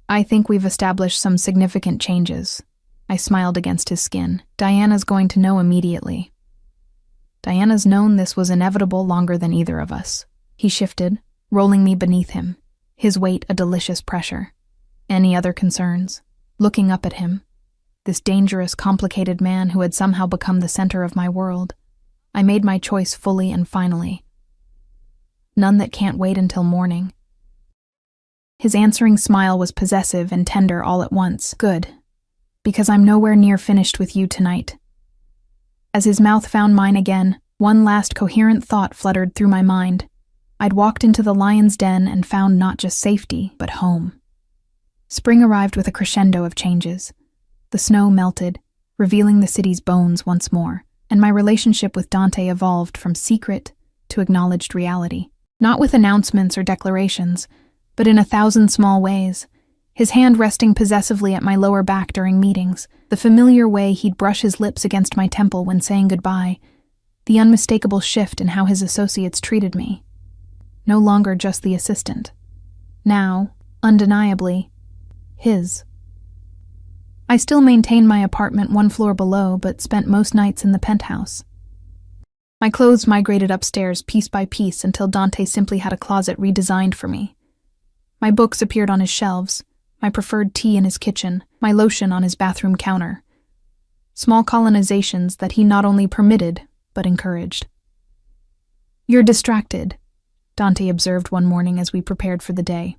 I think we've established some significant changes. I smiled against his skin. Diana's going to know immediately. Diana's known this was inevitable longer than either of us. He shifted, rolling me beneath him, his weight a delicious pressure. Any other concerns? Looking up at him, this dangerous, complicated man who had somehow become the center of my world, I made my choice fully and finally. None that can't wait until morning. His answering smile was possessive and tender all at once. Good. Because I'm nowhere near finished with you tonight. As his mouth found mine again, one last coherent thought fluttered through my mind. I'd walked into the lion's den and found not just safety, but home. Spring arrived with a crescendo of changes. The snow melted, revealing the city's bones once more, and my relationship with Dante evolved from secret to acknowledged reality. Not with announcements or declarations, but in 1,000 small ways. His hand resting possessively at my lower back during meetings, the familiar way he'd brush his lips against my temple when saying goodbye, the unmistakable shift in how his associates treated me. No longer just the assistant. Now, undeniably, his. I still maintained my apartment 1 floor below, but spent most nights in the penthouse. My clothes migrated upstairs piece by piece until Dante simply had a closet redesigned for me. My books appeared on his shelves, my preferred tea in his kitchen, my lotion on his bathroom counter. Small colonizations that he not only permitted, but encouraged. You're distracted, Dante observed one morning as we prepared for the day.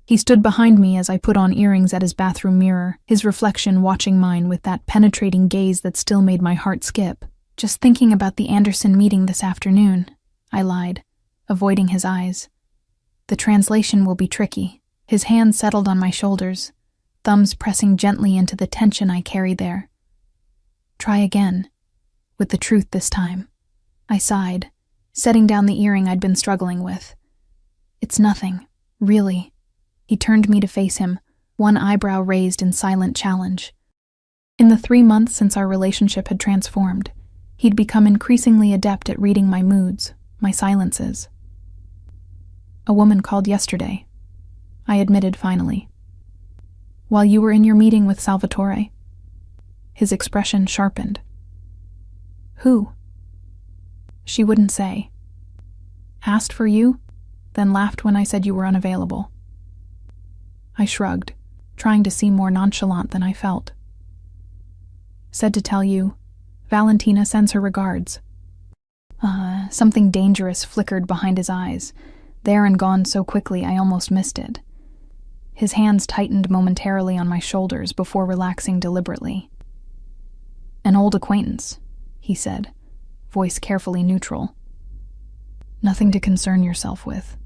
He stood behind me as I put on earrings at his bathroom mirror, his reflection watching mine with that penetrating gaze that still made my heart skip. Just thinking about the Anderson meeting this afternoon, I lied, avoiding his eyes. The translation will be tricky. His hand settled on my shoulders, thumbs pressing gently into the tension I carried there. Try again, with the truth this time. I sighed, setting down the earring I'd been struggling with. It's nothing, really. He turned me to face him, one eyebrow raised in silent challenge. In the 3 months since our relationship had transformed, he'd become increasingly adept at reading my moods, my silences. A woman called yesterday, I admitted finally. While you were in your meeting with Salvatore. His expression sharpened. Who? She wouldn't say. Asked for you, then laughed when I said you were unavailable. I shrugged, trying to seem more nonchalant than I felt. Said to tell you, Valentina sends her regards. Something dangerous flickered behind his eyes, there and gone so quickly I almost missed it. His hands tightened momentarily on my shoulders before relaxing deliberately. An old acquaintance, he said, voice carefully neutral. Nothing to concern yourself with.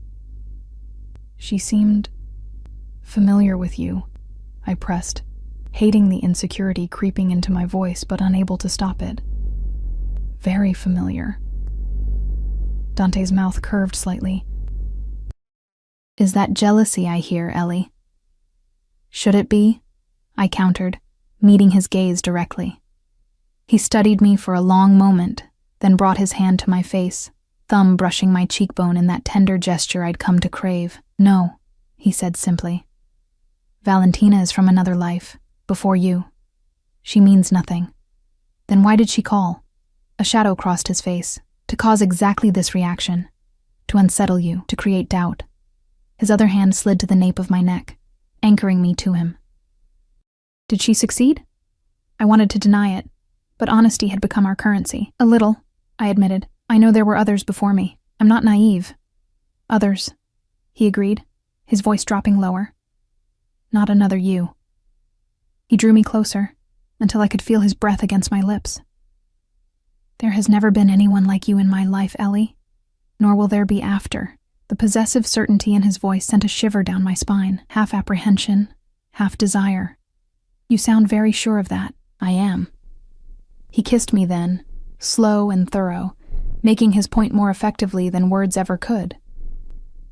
She seemed familiar with you, I pressed, hating the insecurity creeping into my voice but unable to stop it. Very familiar. Dante's mouth curved slightly. Is that jealousy I hear, Ellie? Should it be? I countered, meeting his gaze directly. He studied me for a long moment, then brought his hand to my face, thumb brushing my cheekbone in that tender gesture I'd come to crave. No, he said simply. Valentina is from another life, before you. She means nothing. Then why did she call? A shadow crossed his face, to cause exactly this reaction, to unsettle you, to create doubt. His other hand slid to the nape of my neck, anchoring me to him. Did she succeed? I wanted to deny it, but honesty had become our currency. A little, I admitted. I know there were others before me. I'm not naive. Others, he agreed, his voice dropping lower. Not another you. He drew me closer, until I could feel his breath against my lips. There has never been anyone like you in my life, Ellie, nor will there be after. The possessive certainty in his voice sent a shiver down my spine, half apprehension, half desire. You sound very sure of that. I am. He kissed me then, slow and thorough, making his point more effectively than words ever could.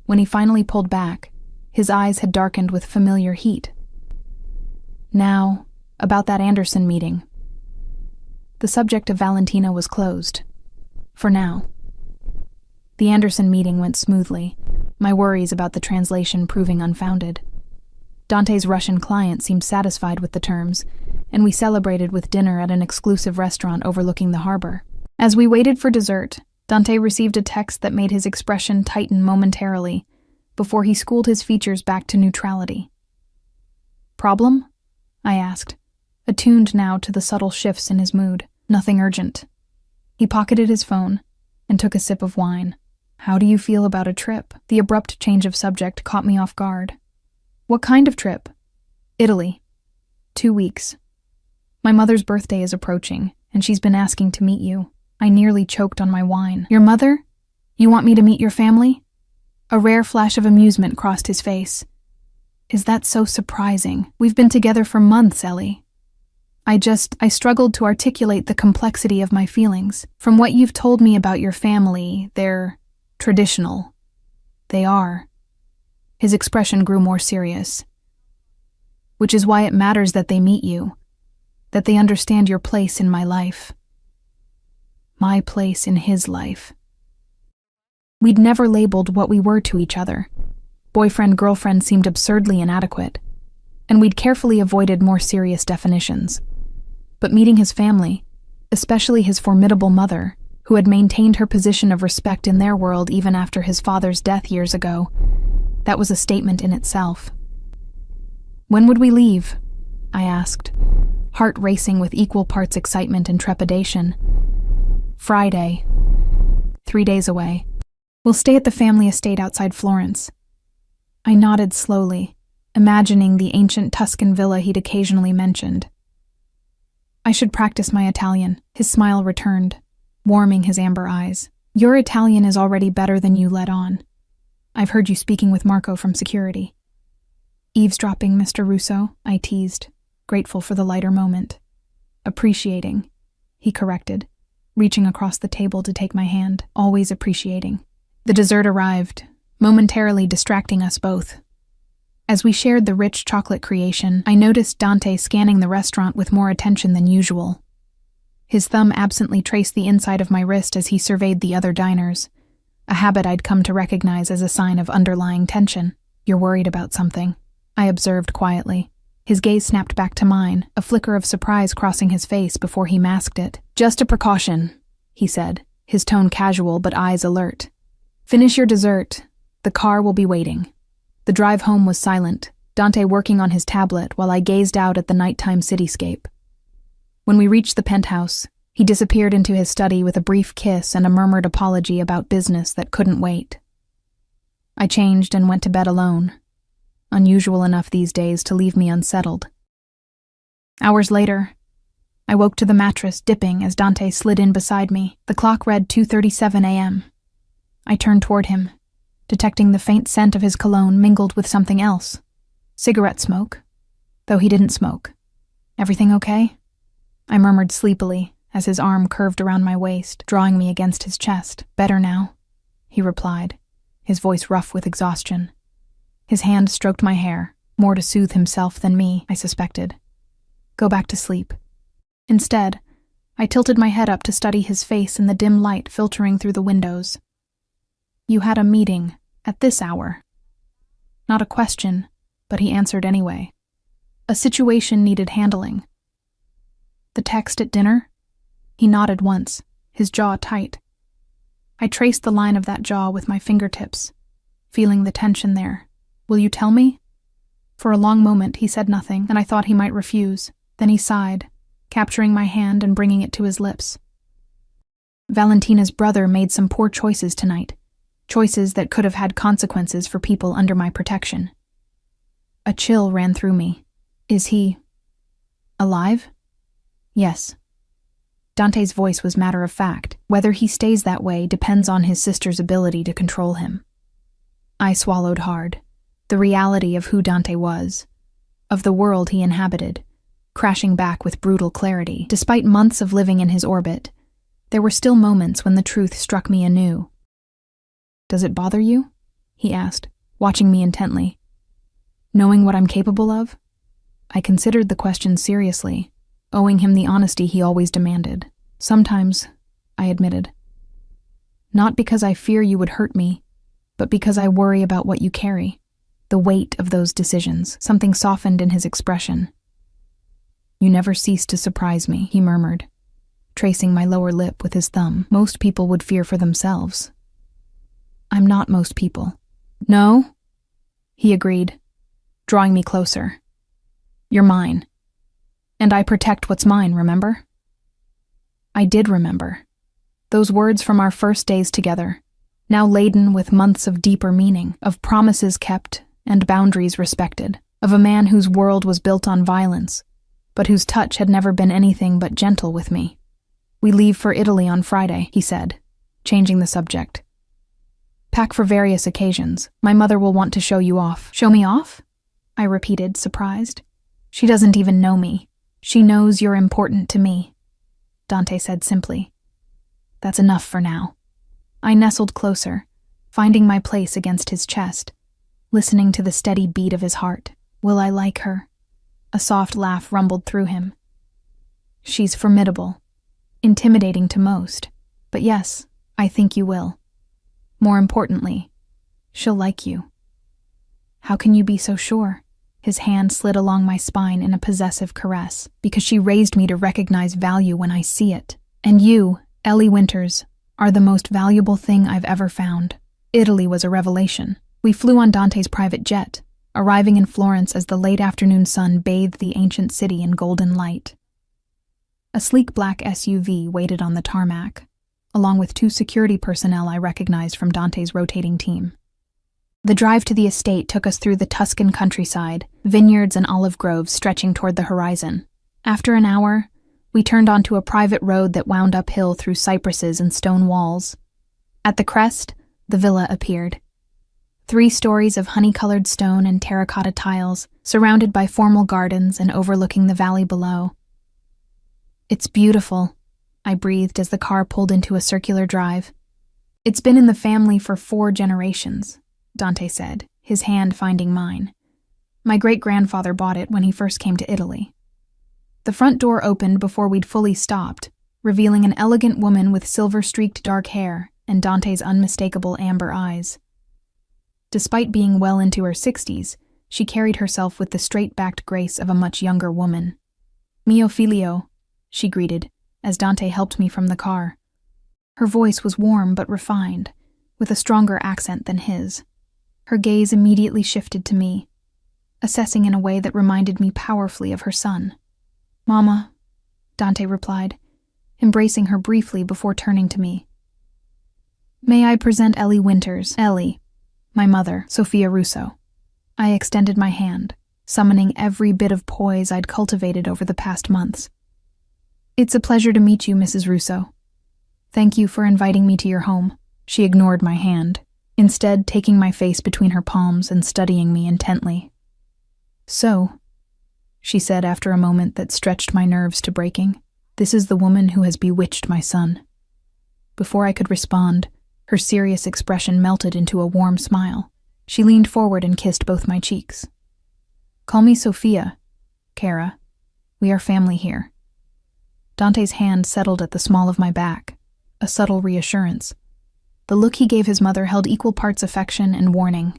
When he finally pulled back, his eyes had darkened with familiar heat. Now, about that Anderson meeting. The subject of Valentina was closed. For now. The Anderson meeting went smoothly, my worries about the translation proving unfounded. Dante's Russian client seemed satisfied with the terms, and we celebrated with dinner at an exclusive restaurant overlooking the harbor. As we waited for dessert, Dante received a text that made his expression tighten momentarily, before he schooled his features back to neutrality. Problem? I asked, attuned now to the subtle shifts in his mood. Nothing urgent. He pocketed his phone and took a sip of wine. How do you feel about a trip? The abrupt change of subject caught me off guard. What kind of trip? Italy. 2 weeks. My mother's birthday is approaching, and she's been asking to meet you. I nearly choked on my wine. Your mother? You want me to meet your family? A rare flash of amusement crossed his face. Is that so surprising? We've been together for months, Ellie. I struggled to articulate the complexity of my feelings. From what you've told me about your family, they're traditional. They are. His expression grew more serious. Which is why it matters that they meet you, that they understand your place in my life. My place in his life. We'd never labeled what we were to each other. Boyfriend-girlfriend seemed absurdly inadequate, and we'd carefully avoided more serious definitions. But meeting his family, especially his formidable mother, who had maintained her position of respect in their world even after his father's death years ago, that was a statement in itself. When would we leave? I asked, heart racing with equal parts excitement and trepidation. Friday. 3 days away. We'll stay at the family estate outside Florence. I nodded slowly, imagining the ancient Tuscan villa he'd occasionally mentioned. I should practice my Italian. His smile returned, warming his amber eyes. Your Italian is already better than you let on. I've heard you speaking with Marco from security. Eavesdropping, Mr. Russo, I teased, grateful for the lighter moment. Appreciating, he corrected, reaching across the table to take my hand, always appreciating. The dessert arrived, momentarily distracting us both. As we shared the rich chocolate creation, I noticed Dante scanning the restaurant with more attention than usual. His thumb absently traced the inside of my wrist as he surveyed the other diners, a habit I'd come to recognize as a sign of underlying tension. You're worried about something, I observed quietly. His gaze snapped back to mine, a flicker of surprise crossing his face before he masked it. Just a precaution, he said, his tone casual but eyes alert. Finish your dessert. The car will be waiting. The drive home was silent, Dante working on his tablet while I gazed out at the nighttime cityscape. When we reached the penthouse, he disappeared into his study with a brief kiss and a murmured apology about business that couldn't wait. I changed and went to bed alone, unusual enough these days to leave me unsettled. Hours later, I woke to the mattress dipping as Dante slid in beside me. The clock read 2:37 a.m. I turned toward him, detecting the faint scent of his cologne mingled with something else. Cigarette smoke, though he didn't smoke. Everything okay? I murmured sleepily as his arm curved around my waist, drawing me against his chest. Better now. he replied, his voice rough with exhaustion. His hand stroked my hair, more to soothe himself than me, I suspected. Go back to sleep. Instead, I tilted my head up to study his face in the dim light filtering through the windows. You had a meeting at this hour. Not a question, but he answered anyway. A situation needed handling. The text at dinner? He nodded once, his jaw tight. I traced the line of that jaw with my fingertips, feeling the tension there. Will you tell me? For a long moment he said nothing, and I thought he might refuse. Then he sighed, capturing my hand and bringing it to his lips. Valentina's brother made some poor choices tonight, choices that could have had consequences for people under my protection. A chill ran through me. Is he alive? Yes. Dante's voice was matter of fact. Whether he stays that way depends on his sister's ability to control him. I swallowed hard. The reality of who Dante was, of the world he inhabited, crashing back with brutal clarity. Despite months of living in his orbit, there were still moments when the truth struck me anew. Does it bother you? He asked, watching me intently. Knowing what I'm capable of? I considered the question seriously, owing him the honesty he always demanded. Sometimes, I admitted. Not because I fear you would hurt me, but because I worry about what you carry. The weight of those decisions. Something softened in his expression. You never cease to surprise me, he murmured, tracing my lower lip with his thumb. Most people would fear for themselves. I'm not most people. No? He agreed, drawing me closer. You're mine. And I protect what's mine, remember? I did remember. Those words from our first days together, now laden with months of deeper meaning, of promises kept and boundaries respected, of a man whose world was built on violence, but whose touch had never been anything but gentle with me. We leave for Italy on Friday, he said, changing the subject. Pack for various occasions. My mother will want to show you off. Show me off? I repeated, surprised. She doesn't even know me. She knows you're important to me, Dante said simply. That's enough for now. I nestled closer, finding my place against his chest, listening to the steady beat of his heart. Will I like her? A soft laugh rumbled through him. She's formidable, intimidating to most, but yes, I think you will. More importantly, she'll like you. How can you be so sure? His hand slid along my spine in a possessive caress, because she raised me to recognize value when I see it. And you, Ellie Winters, are the most valuable thing I've ever found. Italy was a revelation. We flew on Dante's private jet, arriving in Florence as the late afternoon sun bathed the ancient city in golden light. A sleek black SUV waited on the tarmac, along with 2 security personnel I recognized from Dante's rotating team. The drive to the estate took us through the Tuscan countryside, vineyards and olive groves stretching toward the horizon. After an hour, we turned onto a private road that wound uphill through cypresses and stone walls. At the crest, the villa appeared. 3 stories of honey-colored stone and terracotta tiles, surrounded by formal gardens and overlooking the valley below. It's beautiful, I breathed as the car pulled into a circular drive. It's been in the family for 4 generations, Dante said, his hand finding mine. My great-grandfather bought it when he first came to Italy. The front door opened before we'd fully stopped, revealing an elegant woman with silver-streaked dark hair and Dante's unmistakable amber eyes. Despite being well into her 60s, she carried herself with the straight-backed grace of a much younger woman. Mio figlio, she greeted, as Dante helped me from the car. Her voice was warm but refined, with a stronger accent than his. Her gaze immediately shifted to me, assessing in a way that reminded me powerfully of her son. Mama, Dante replied, embracing her briefly before turning to me. May I present Ellie Winters, Ellie, my mother, Sophia Russo. I extended my hand, summoning every bit of poise I'd cultivated over the past months. It's a pleasure to meet you, Mrs. Russo. Thank you for inviting me to your home. She ignored my hand, instead taking my face between her palms and studying me intently. So, she said after a moment that stretched my nerves to breaking, this is the woman who has bewitched my son. Before I could respond, Her serious expression melted into a warm smile. She leaned forward and kissed both my cheeks. "Call me Sophia, Kara. We are family here." Dante's hand settled at the small of my back, a subtle reassurance. The look he gave his mother held equal parts affection and warning.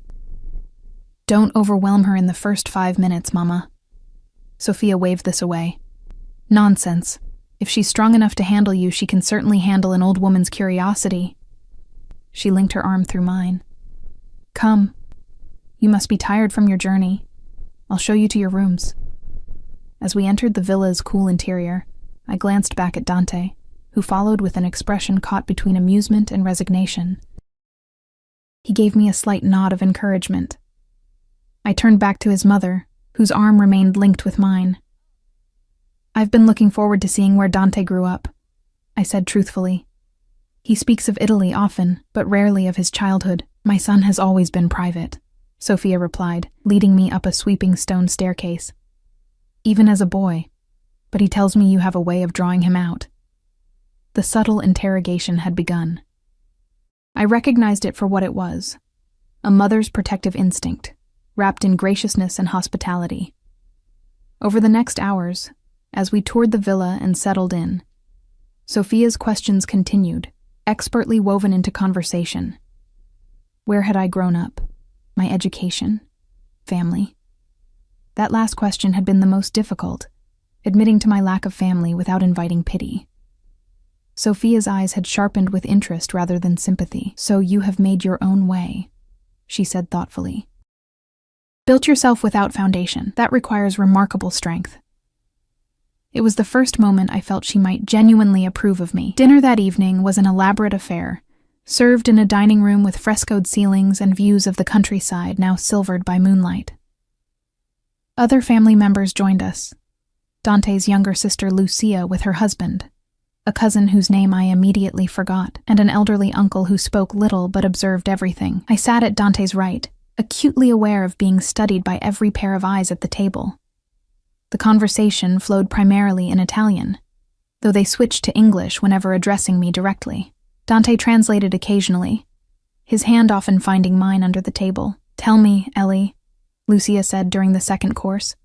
"Don't overwhelm her in the first 5 minutes, Mama." Sophia waved this away. "Nonsense. If she's strong enough to handle you, she can certainly handle an old woman's curiosity." She linked her arm through mine. "Come. You must be tired from your journey. I'll show you to your rooms." As we entered the villa's cool interior, I glanced back at Dante, who followed with an expression caught between amusement and resignation. He gave me a slight nod of encouragement. I turned back to his mother, whose arm remained linked with mine. "I've been looking forward to seeing where Dante grew up," I said truthfully. "He speaks of Italy often, but rarely of his childhood. My son has always been private," Sophia replied, leading me up a sweeping stone staircase. "Even as a boy, but he tells me you have a way of drawing him out." The subtle interrogation had begun. I recognized it for what it was, a mother's protective instinct, wrapped in graciousness and hospitality. Over the next hours, as we toured the villa and settled in, Sophia's questions continued, expertly woven into conversation. Where had I grown up? My education? Family? That last question had been the most difficult, admitting to my lack of family without inviting pity. Sophia's eyes had sharpened with interest rather than sympathy. "So you have made your own way," she said thoughtfully. "Built yourself without foundation. That requires remarkable strength." It was the first moment I felt she might genuinely approve of me. Dinner that evening was an elaborate affair, served in a dining room with frescoed ceilings and views of the countryside now silvered by moonlight. Other family members joined us. Dante's younger sister Lucia with her husband, a cousin whose name I immediately forgot, and an elderly uncle who spoke little but observed everything. I sat at Dante's right, acutely aware of being studied by every pair of eyes at the table. The conversation flowed primarily in Italian, though they switched to English whenever addressing me directly. Dante translated occasionally, his hand often finding mine under the table. "Tell me, Ellie," Lucia said during the second course,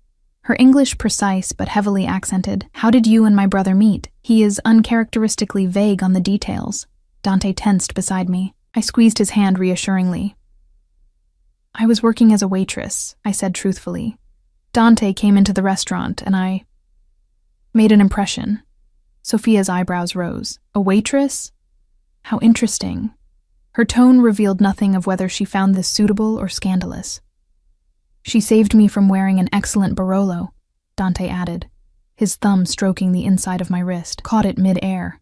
her English precise but heavily accented. "How did you and my brother meet? He is uncharacteristically vague on the details." Dante tensed beside me. I squeezed his hand reassuringly. "I was working as a waitress," I said truthfully. "Dante came into the restaurant and I made an impression." Sophia's eyebrows rose. "A waitress? How interesting." Her tone revealed nothing of whether she found this suitable or scandalous. "She saved me from wearing an excellent Barolo," Dante added, his thumb stroking the inside of my wrist. "Caught it mid-air.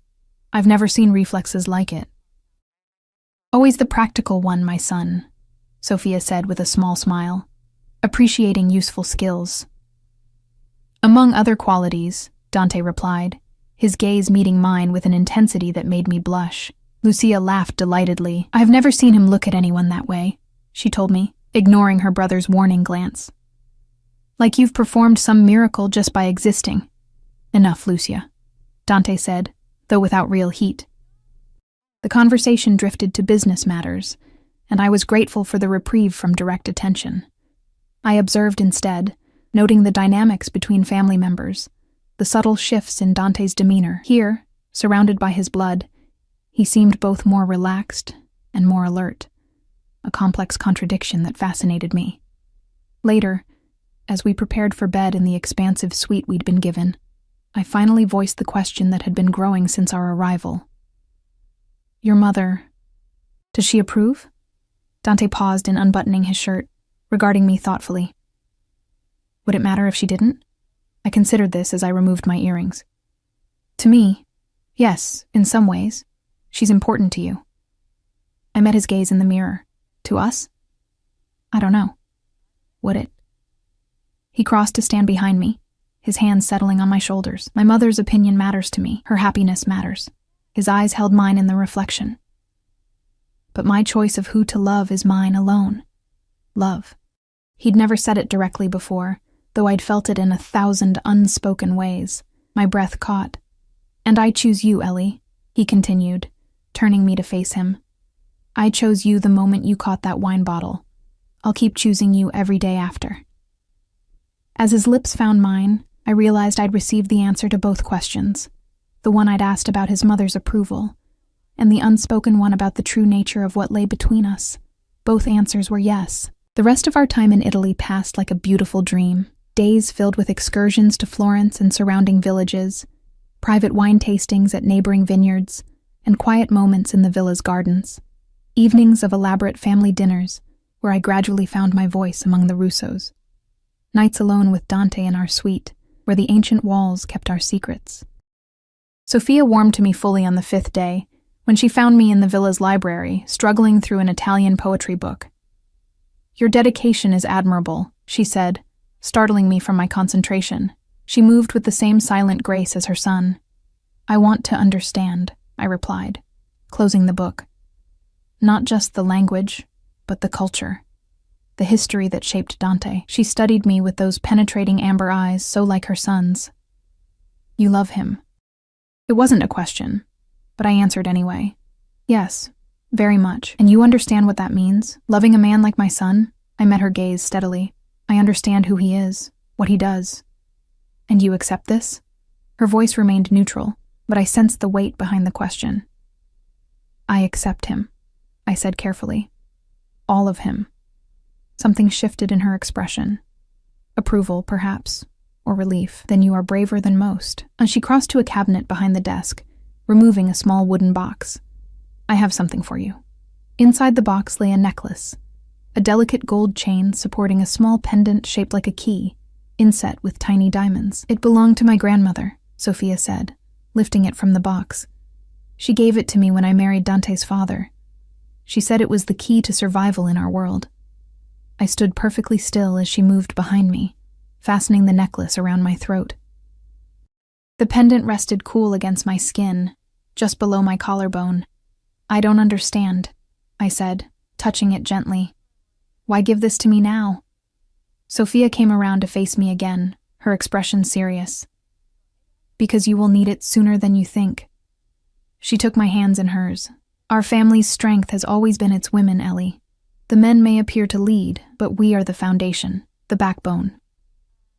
I've never seen reflexes like it." "Always the practical one, my son," Sophia said with a small smile, appreciating useful skills. "Among other qualities," Dante replied, his gaze meeting mine with an intensity that made me blush. Lucia laughed delightedly. "I've never seen him look at anyone that way," she told me, ignoring her brother's warning glance. "Like you've performed some miracle just by existing." "Enough, Lucia," Dante said, though without real heat. The conversation drifted to business matters, and I was grateful for the reprieve from direct attention. I observed instead, noting the dynamics between family members, the subtle shifts in Dante's demeanor. Here, surrounded by his blood, he seemed both more relaxed and more alert, a complex contradiction that fascinated me. Later, as we prepared for bed in the expansive suite we'd been given, I finally voiced the question that had been growing since our arrival. "Your mother, does she approve?" Dante paused in unbuttoning his shirt, regarding me thoughtfully. "Would it matter if she didn't?" I considered this as I removed my earrings. "To me, yes, in some ways. She's important to you." I met his gaze in the mirror. "To us? I don't know. Would it?" He crossed to stand behind me, his hands settling on my shoulders. "My mother's opinion matters to me. Her happiness matters." His eyes held mine in the reflection. "But my choice of who to love is mine alone. Love." He'd never said it directly before, though I'd felt it in 1,000 unspoken ways. My breath caught. "And I choose you, Ellie," he continued, turning me to face him. I chose you the moment you caught that wine bottle. I'll keep choosing you every day after. As his lips found mine, I realized I'd received the answer to both questions, the one I'd asked about his mother's approval, and the unspoken one about the true nature of what lay between us. Both answers were yes. The rest of our time in Italy passed like a beautiful dream, days filled with excursions to Florence and surrounding villages, private wine tastings at neighboring vineyards, and quiet moments in the villa's gardens. Evenings of elaborate family dinners, where I gradually found my voice among the Russos. Nights alone with Dante in our suite, where the ancient walls kept our secrets. Sophia warmed to me fully on the 5th day, when she found me in the villa's library, struggling through an Italian poetry book. "Your dedication is admirable," she said, startling me from my concentration. She moved with the same silent grace as her son. "I want to understand," I replied, closing the book. Not just the language, but the culture. The history that shaped Dante. She studied me with those penetrating amber eyes so like her son's. "You love him." It wasn't a question, but I answered anyway. "Yes, very much. And you understand what that means? Loving a man like my son?" I met her gaze steadily. "I understand who he is, what he does." "And you accept this?" Her voice remained neutral, but I sensed the weight behind the question. "I accept him," I said carefully. "All of him." Something shifted in her expression. Approval, perhaps, or relief. "Then you are braver than most." And she crossed to a cabinet behind the desk, removing a small wooden box. "I have something for you." Inside the box lay a necklace, a delicate gold chain supporting a small pendant shaped like a key, inset with tiny diamonds. "It belonged to my grandmother," Sophia said, lifting it from the box. "She gave it to me when I married Dante's father. She said it was the key to survival in our world." I stood perfectly still as she moved behind me, fastening the necklace around my throat. The pendant rested cool against my skin, just below my collarbone. "I don't understand," I said, touching it gently. "Why give this to me now?" Sophia came around to face me again, her expression serious. "Because you will need it sooner than you think." She took my hands in hers. "Our family's strength has always been its women, Ellie. The men may appear to lead, but we are the foundation, the backbone."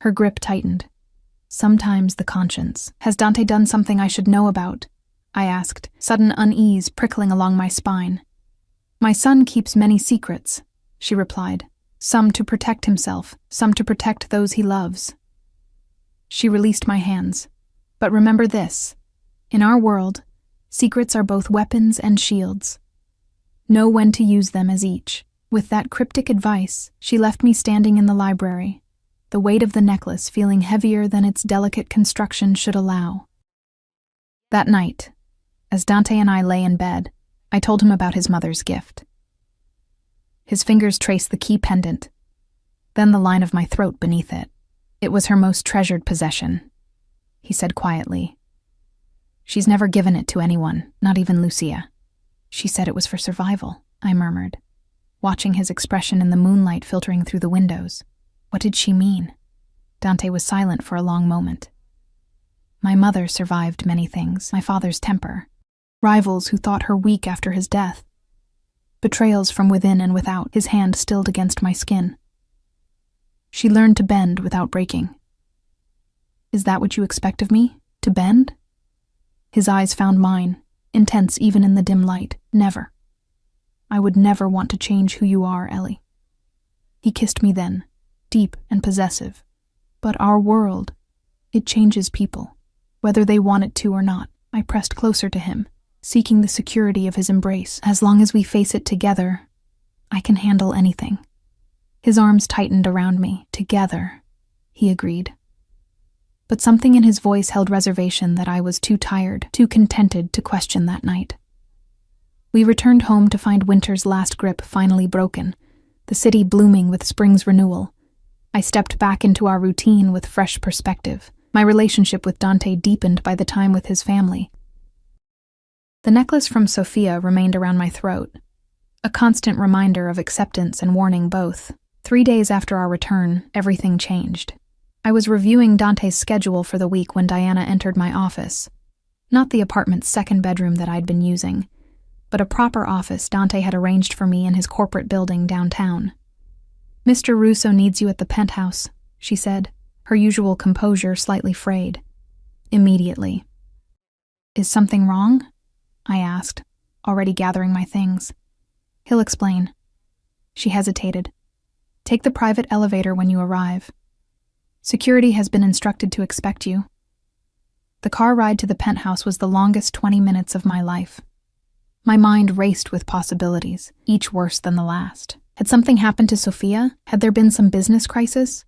Her grip tightened. "Sometimes the conscience. Has Dante done something I should know about?" I asked, sudden unease prickling along my spine. "My son keeps many secrets," she replied. "Some to protect himself, some to protect those he loves." She released my hands. "But remember this. In our world, secrets are both weapons and shields. Know when to use them as each." With that cryptic advice, she left me standing in the library, the weight of the necklace feeling heavier than its delicate construction should allow. That night, as Dante and I lay in bed, I told him about his mother's gift. His fingers traced the key pendant, then the line of my throat beneath it. "It was her most treasured possession," he said quietly. "She's never given it to anyone, not even Lucia." "She said it was for survival," I murmured, watching his expression in the moonlight filtering through the windows. What did she mean? Dante was silent for a long moment. "My mother survived many things. My father's temper. Rivals who thought her weak after his death. Betrayals from within and without, his hand stilled against my skin. She learned to bend without breaking." "Is that what you expect of me? To bend?" His eyes found mine, intense even in the dim light. "Never. I would never want to change who you are, Ellie." He kissed me then, deep and possessive. "But our world, it changes people, whether they want it to or not." I pressed closer to him, seeking the security of his embrace. "As long as we face it together, I can handle anything." His arms tightened around me. "Together," he agreed. But something in his voice held reservation that I was too tired, too contented to question that night. We returned home to find winter's last grip finally broken, the city blooming with spring's renewal. I stepped back into our routine with fresh perspective. My relationship with Dante deepened by the time with his family. The necklace from Sophia remained around my throat, a constant reminder of acceptance and warning both. 3 days after our return, everything changed. I was reviewing Dante's schedule for the week when Diana entered my office. Not the apartment's second bedroom that I'd been using, but a proper office Dante had arranged for me in his corporate building downtown. "Mr. Russo needs you at the penthouse," she said, her usual composure slightly frayed. "Immediately." "Is something wrong?" I asked, already gathering my things. "He'll explain." She hesitated. "Take the private elevator when you arrive. Security has been instructed to expect you." The car ride to the penthouse was the longest 20 minutes of my life. My mind raced with possibilities, each worse than the last. Had something happened to Sophia? Had there been some business crisis?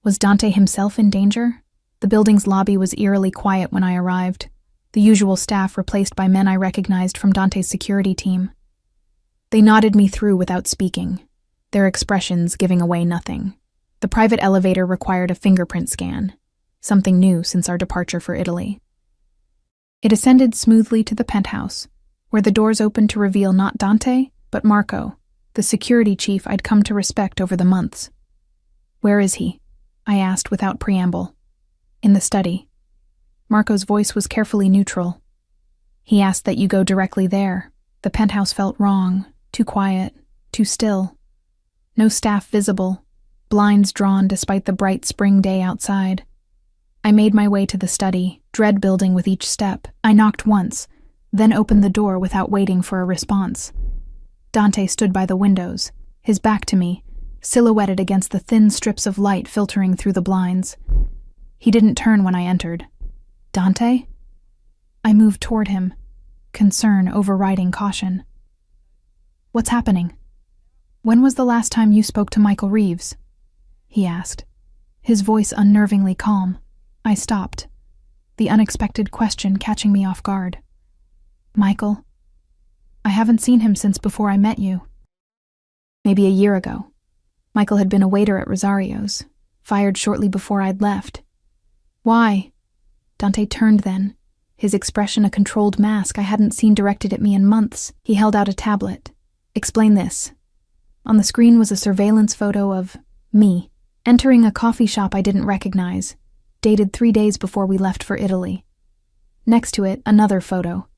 Was Dante himself in danger? The building's lobby was eerily quiet when I arrived, the usual staff replaced by men I recognized from Dante's security team. They nodded me through without speaking, their expressions giving away nothing. The private elevator required a fingerprint scan, something new since our departure for Italy. It ascended smoothly to the penthouse, where the doors opened to reveal not Dante, but Marco, the security chief I'd come to respect over the months. "Where is he?" I asked without preamble. "In the study." Marco's voice was carefully neutral. "He asked that you go directly there." The penthouse felt wrong, too quiet, too still. No staff visible, blinds drawn despite the bright spring day outside. I made my way to the study, dread building with each step. I knocked once, then opened the door without waiting for a response. Dante stood by the windows, his back to me, silhouetted against the thin strips of light filtering through the blinds. He didn't turn when I entered. "Dante?" I moved toward him, concern overriding caution. "What's happening?" "When was the last time you spoke to Michael Reeves?" he asked, his voice unnervingly calm. I stopped, the unexpected question catching me off guard. "Michael? I haven't seen him since before I met you." "Maybe a year ago. Michael had been a waiter at Rosario's, fired shortly before I'd left." "Why?" Dante turned then, his expression a controlled mask I hadn't seen directed at me in months. He held out a tablet. "Explain this." On the screen was a surveillance photo of me, entering a coffee shop I didn't recognize, dated 3 days before we left for Italy. Next to it, another photo,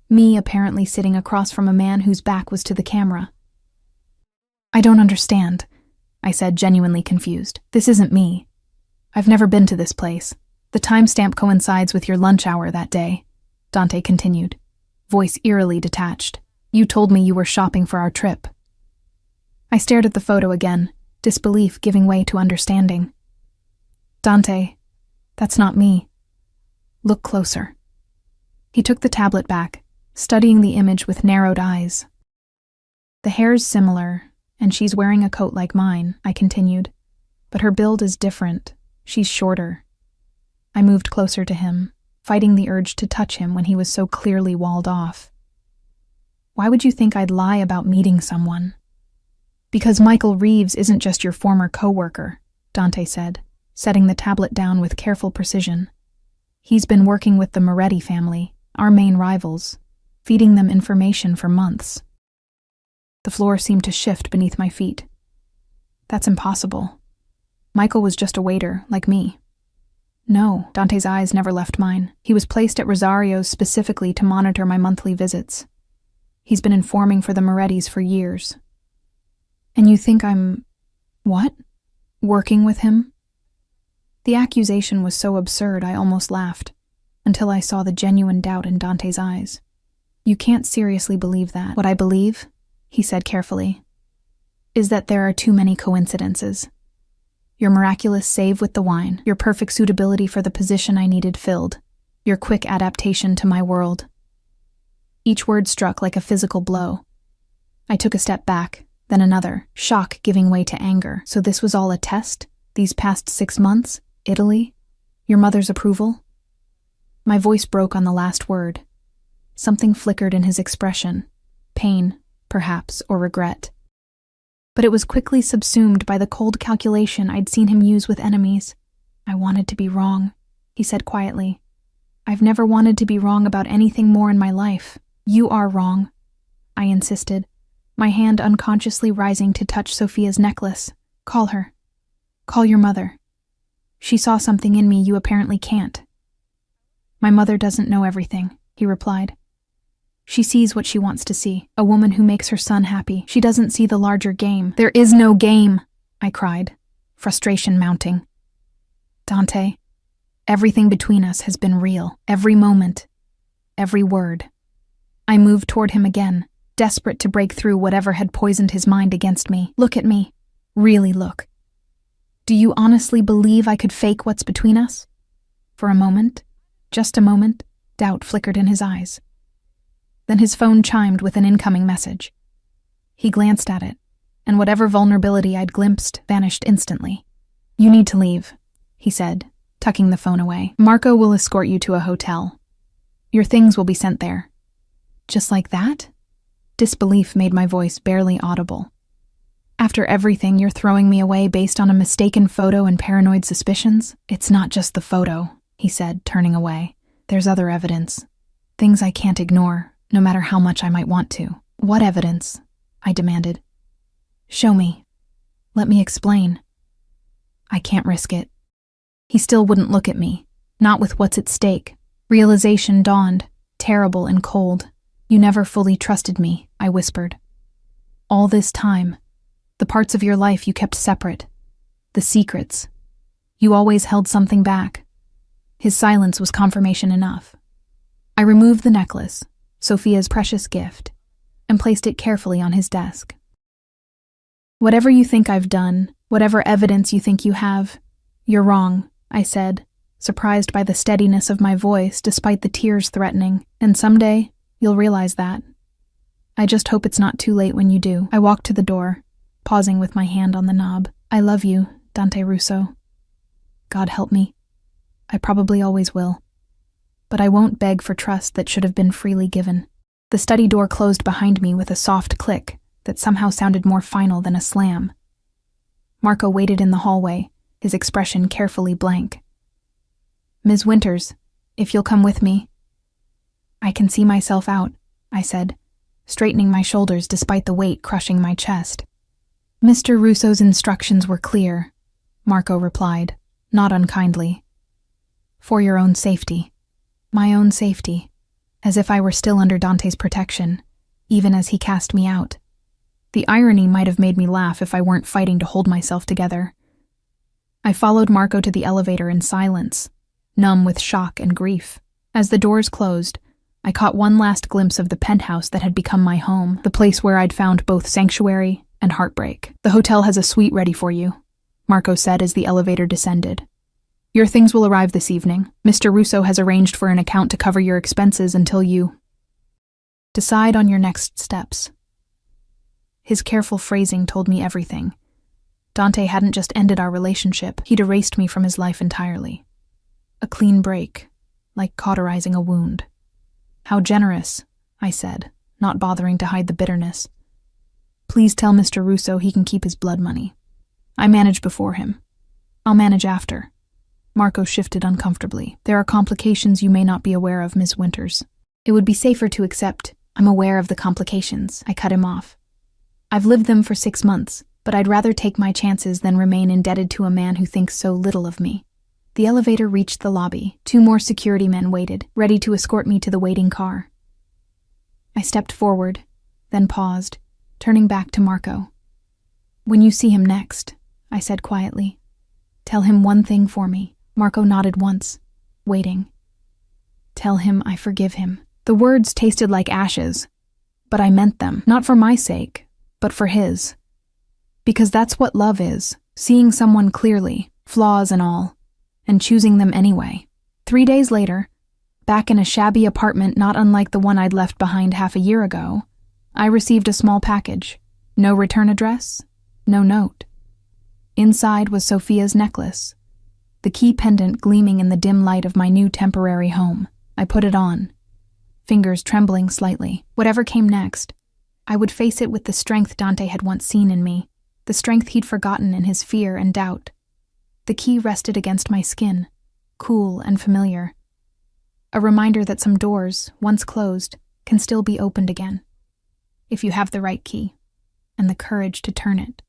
me apparently sitting across from a man whose back was to the camera. "I don't understand," I said, genuinely confused. "This isn't me. I've never been to this place. The timestamp coincides with your lunch hour that day," Dante continued, voice eerily detached. "You told me you were shopping for our trip." I stared at the photo again, disbelief giving way to understanding. "Dante, that's not me. Look closer." He took the tablet back, studying the image with narrowed eyes. "The hair's similar, and she's wearing a coat like mine," I continued. "But her build is different. She's shorter." I moved closer to him, fighting the urge to touch him when he was so clearly walled off. "Why would you think I'd lie about meeting someone?" "Because Michael Reeves isn't just your former coworker," Dante said, setting the tablet down with careful precision. "He's been working with the Moretti family, our main rivals, feeding them information for months." The floor seemed to shift beneath my feet. "That's impossible. Michael was just a waiter, like me." "No," Dante's eyes never left mine. "He was placed at Rosario's specifically to monitor my monthly visits. He's been informing for the Morettis for years." "And you think I'm... what? Working with him?" The accusation was so absurd I almost laughed, until I saw the genuine doubt in Dante's eyes. "You can't seriously believe that." "What I believe," he said carefully, "is that there are too many coincidences. Your miraculous save with the wine, your perfect suitability for the position I needed filled, your quick adaptation to my world." Each word struck like a physical blow. I took a step back, then another, shock giving way to anger. "So this was all a test? These past 6 months? Italy? Your mother's approval?" My voice broke on the last word. Something flickered in his expression. Pain, perhaps, or regret. But it was quickly subsumed by the cold calculation I'd seen him use with enemies. "I wanted to be wrong," he said quietly. "I've never wanted to be wrong about anything more in my life." "You are wrong," I insisted, my hand unconsciously rising to touch Sophia's necklace. "Call her. Call your mother. She saw something in me you apparently can't." "My mother doesn't know everything," he replied. She sees what she wants to see, a woman who makes her son happy. She doesn't see the larger game. There is no game, I cried, frustration mounting. Dante, everything between us has been real. Every moment, every word. I moved toward him again, desperate to break through whatever had poisoned his mind against me. Look at me. Really look. Do you honestly believe I could fake what's between us? For a moment, just a moment, doubt flickered in his eyes. Then his phone chimed with an incoming message. He glanced at it, and whatever vulnerability I'd glimpsed vanished instantly. You need to leave, he said, tucking the phone away. Marco will escort you to a hotel. Your things will be sent there. Just like that? Disbelief made my voice barely audible. After everything, you're throwing me away based on a mistaken photo and paranoid suspicions? It's not just the photo, he said, turning away. There's other evidence. Things I can't ignore, no matter how much I might want to. What evidence? I demanded. Show me. Let me explain. I can't risk it. He still wouldn't look at me, not with what's at stake. Realization dawned, terrible and cold. You never fully trusted me, I whispered. All this time, the parts of your life you kept separate, the secrets. You always held something back. His silence was confirmation enough. I removed the necklace, Sophia's precious gift, and placed it carefully on his desk. Whatever you think I've done, whatever evidence you think you have, you're wrong, I said, surprised by the steadiness of my voice despite the tears threatening, and someday you'll realize that. I just hope it's not too late when you do. I walked to the door, pausing with my hand on the knob. I love you, Dante Russo. God help me. I probably always will. But I won't beg for trust that should have been freely given. The study door closed behind me with a soft click that somehow sounded more final than a slam. Marco waited in the hallway, his expression carefully blank. Ms. Winters, if you'll come with me. I can see myself out, I said, straightening my shoulders despite the weight crushing my chest. Mr. Russo's instructions were clear, Marco replied, not unkindly. For your own safety. My own safety, as if I were still under Dante's protection, even as he cast me out. The irony might have made me laugh if I weren't fighting to hold myself together. I followed Marco to the elevator in silence, numb with shock and grief. As the doors closed, I caught one last glimpse of the penthouse that had become my home, the place where I'd found both sanctuary and heartbreak. The hotel has a suite ready for you, Marco said as the elevator descended. Your things will arrive this evening. Mr. Russo has arranged for an account to cover your expenses until you decide on your next steps. His careful phrasing told me everything. Dante hadn't just ended our relationship, he'd erased me from his life entirely. A clean break, like cauterizing a wound. How generous, I said, not bothering to hide the bitterness. Please tell Mr. Russo he can keep his blood money. I manage before him. I'll manage after. Marco shifted uncomfortably. There are complications you may not be aware of, Ms. Winters. It would be safer to accept I'm aware of the complications. I cut him off. I've lived them for 6 months, but I'd rather take my chances than remain indebted to a man who thinks so little of me. The elevator reached the lobby. 2 more security men waited, ready to escort me to the waiting car. I stepped forward, then paused, turning back to Marco. When you see him next, I said quietly, tell him one thing for me. Marco nodded once, waiting. Tell him I forgive him. The words tasted like ashes, but I meant them, not for my sake, but for his. Because that's what love is, seeing someone clearly, flaws and all, and choosing them anyway. 3 days later, back in a shabby apartment not unlike the one I'd left behind half a year ago, I received a small package. No return address, no note. Inside was Sophia's necklace, the key pendant gleaming in the dim light of my new temporary home. I put it on, fingers trembling slightly. Whatever came next, I would face it with the strength Dante had once seen in me, the strength he'd forgotten in his fear and doubt. The key rested against my skin, cool and familiar. A reminder that some doors, once closed, can still be opened again, if you have the right key and the courage to turn it.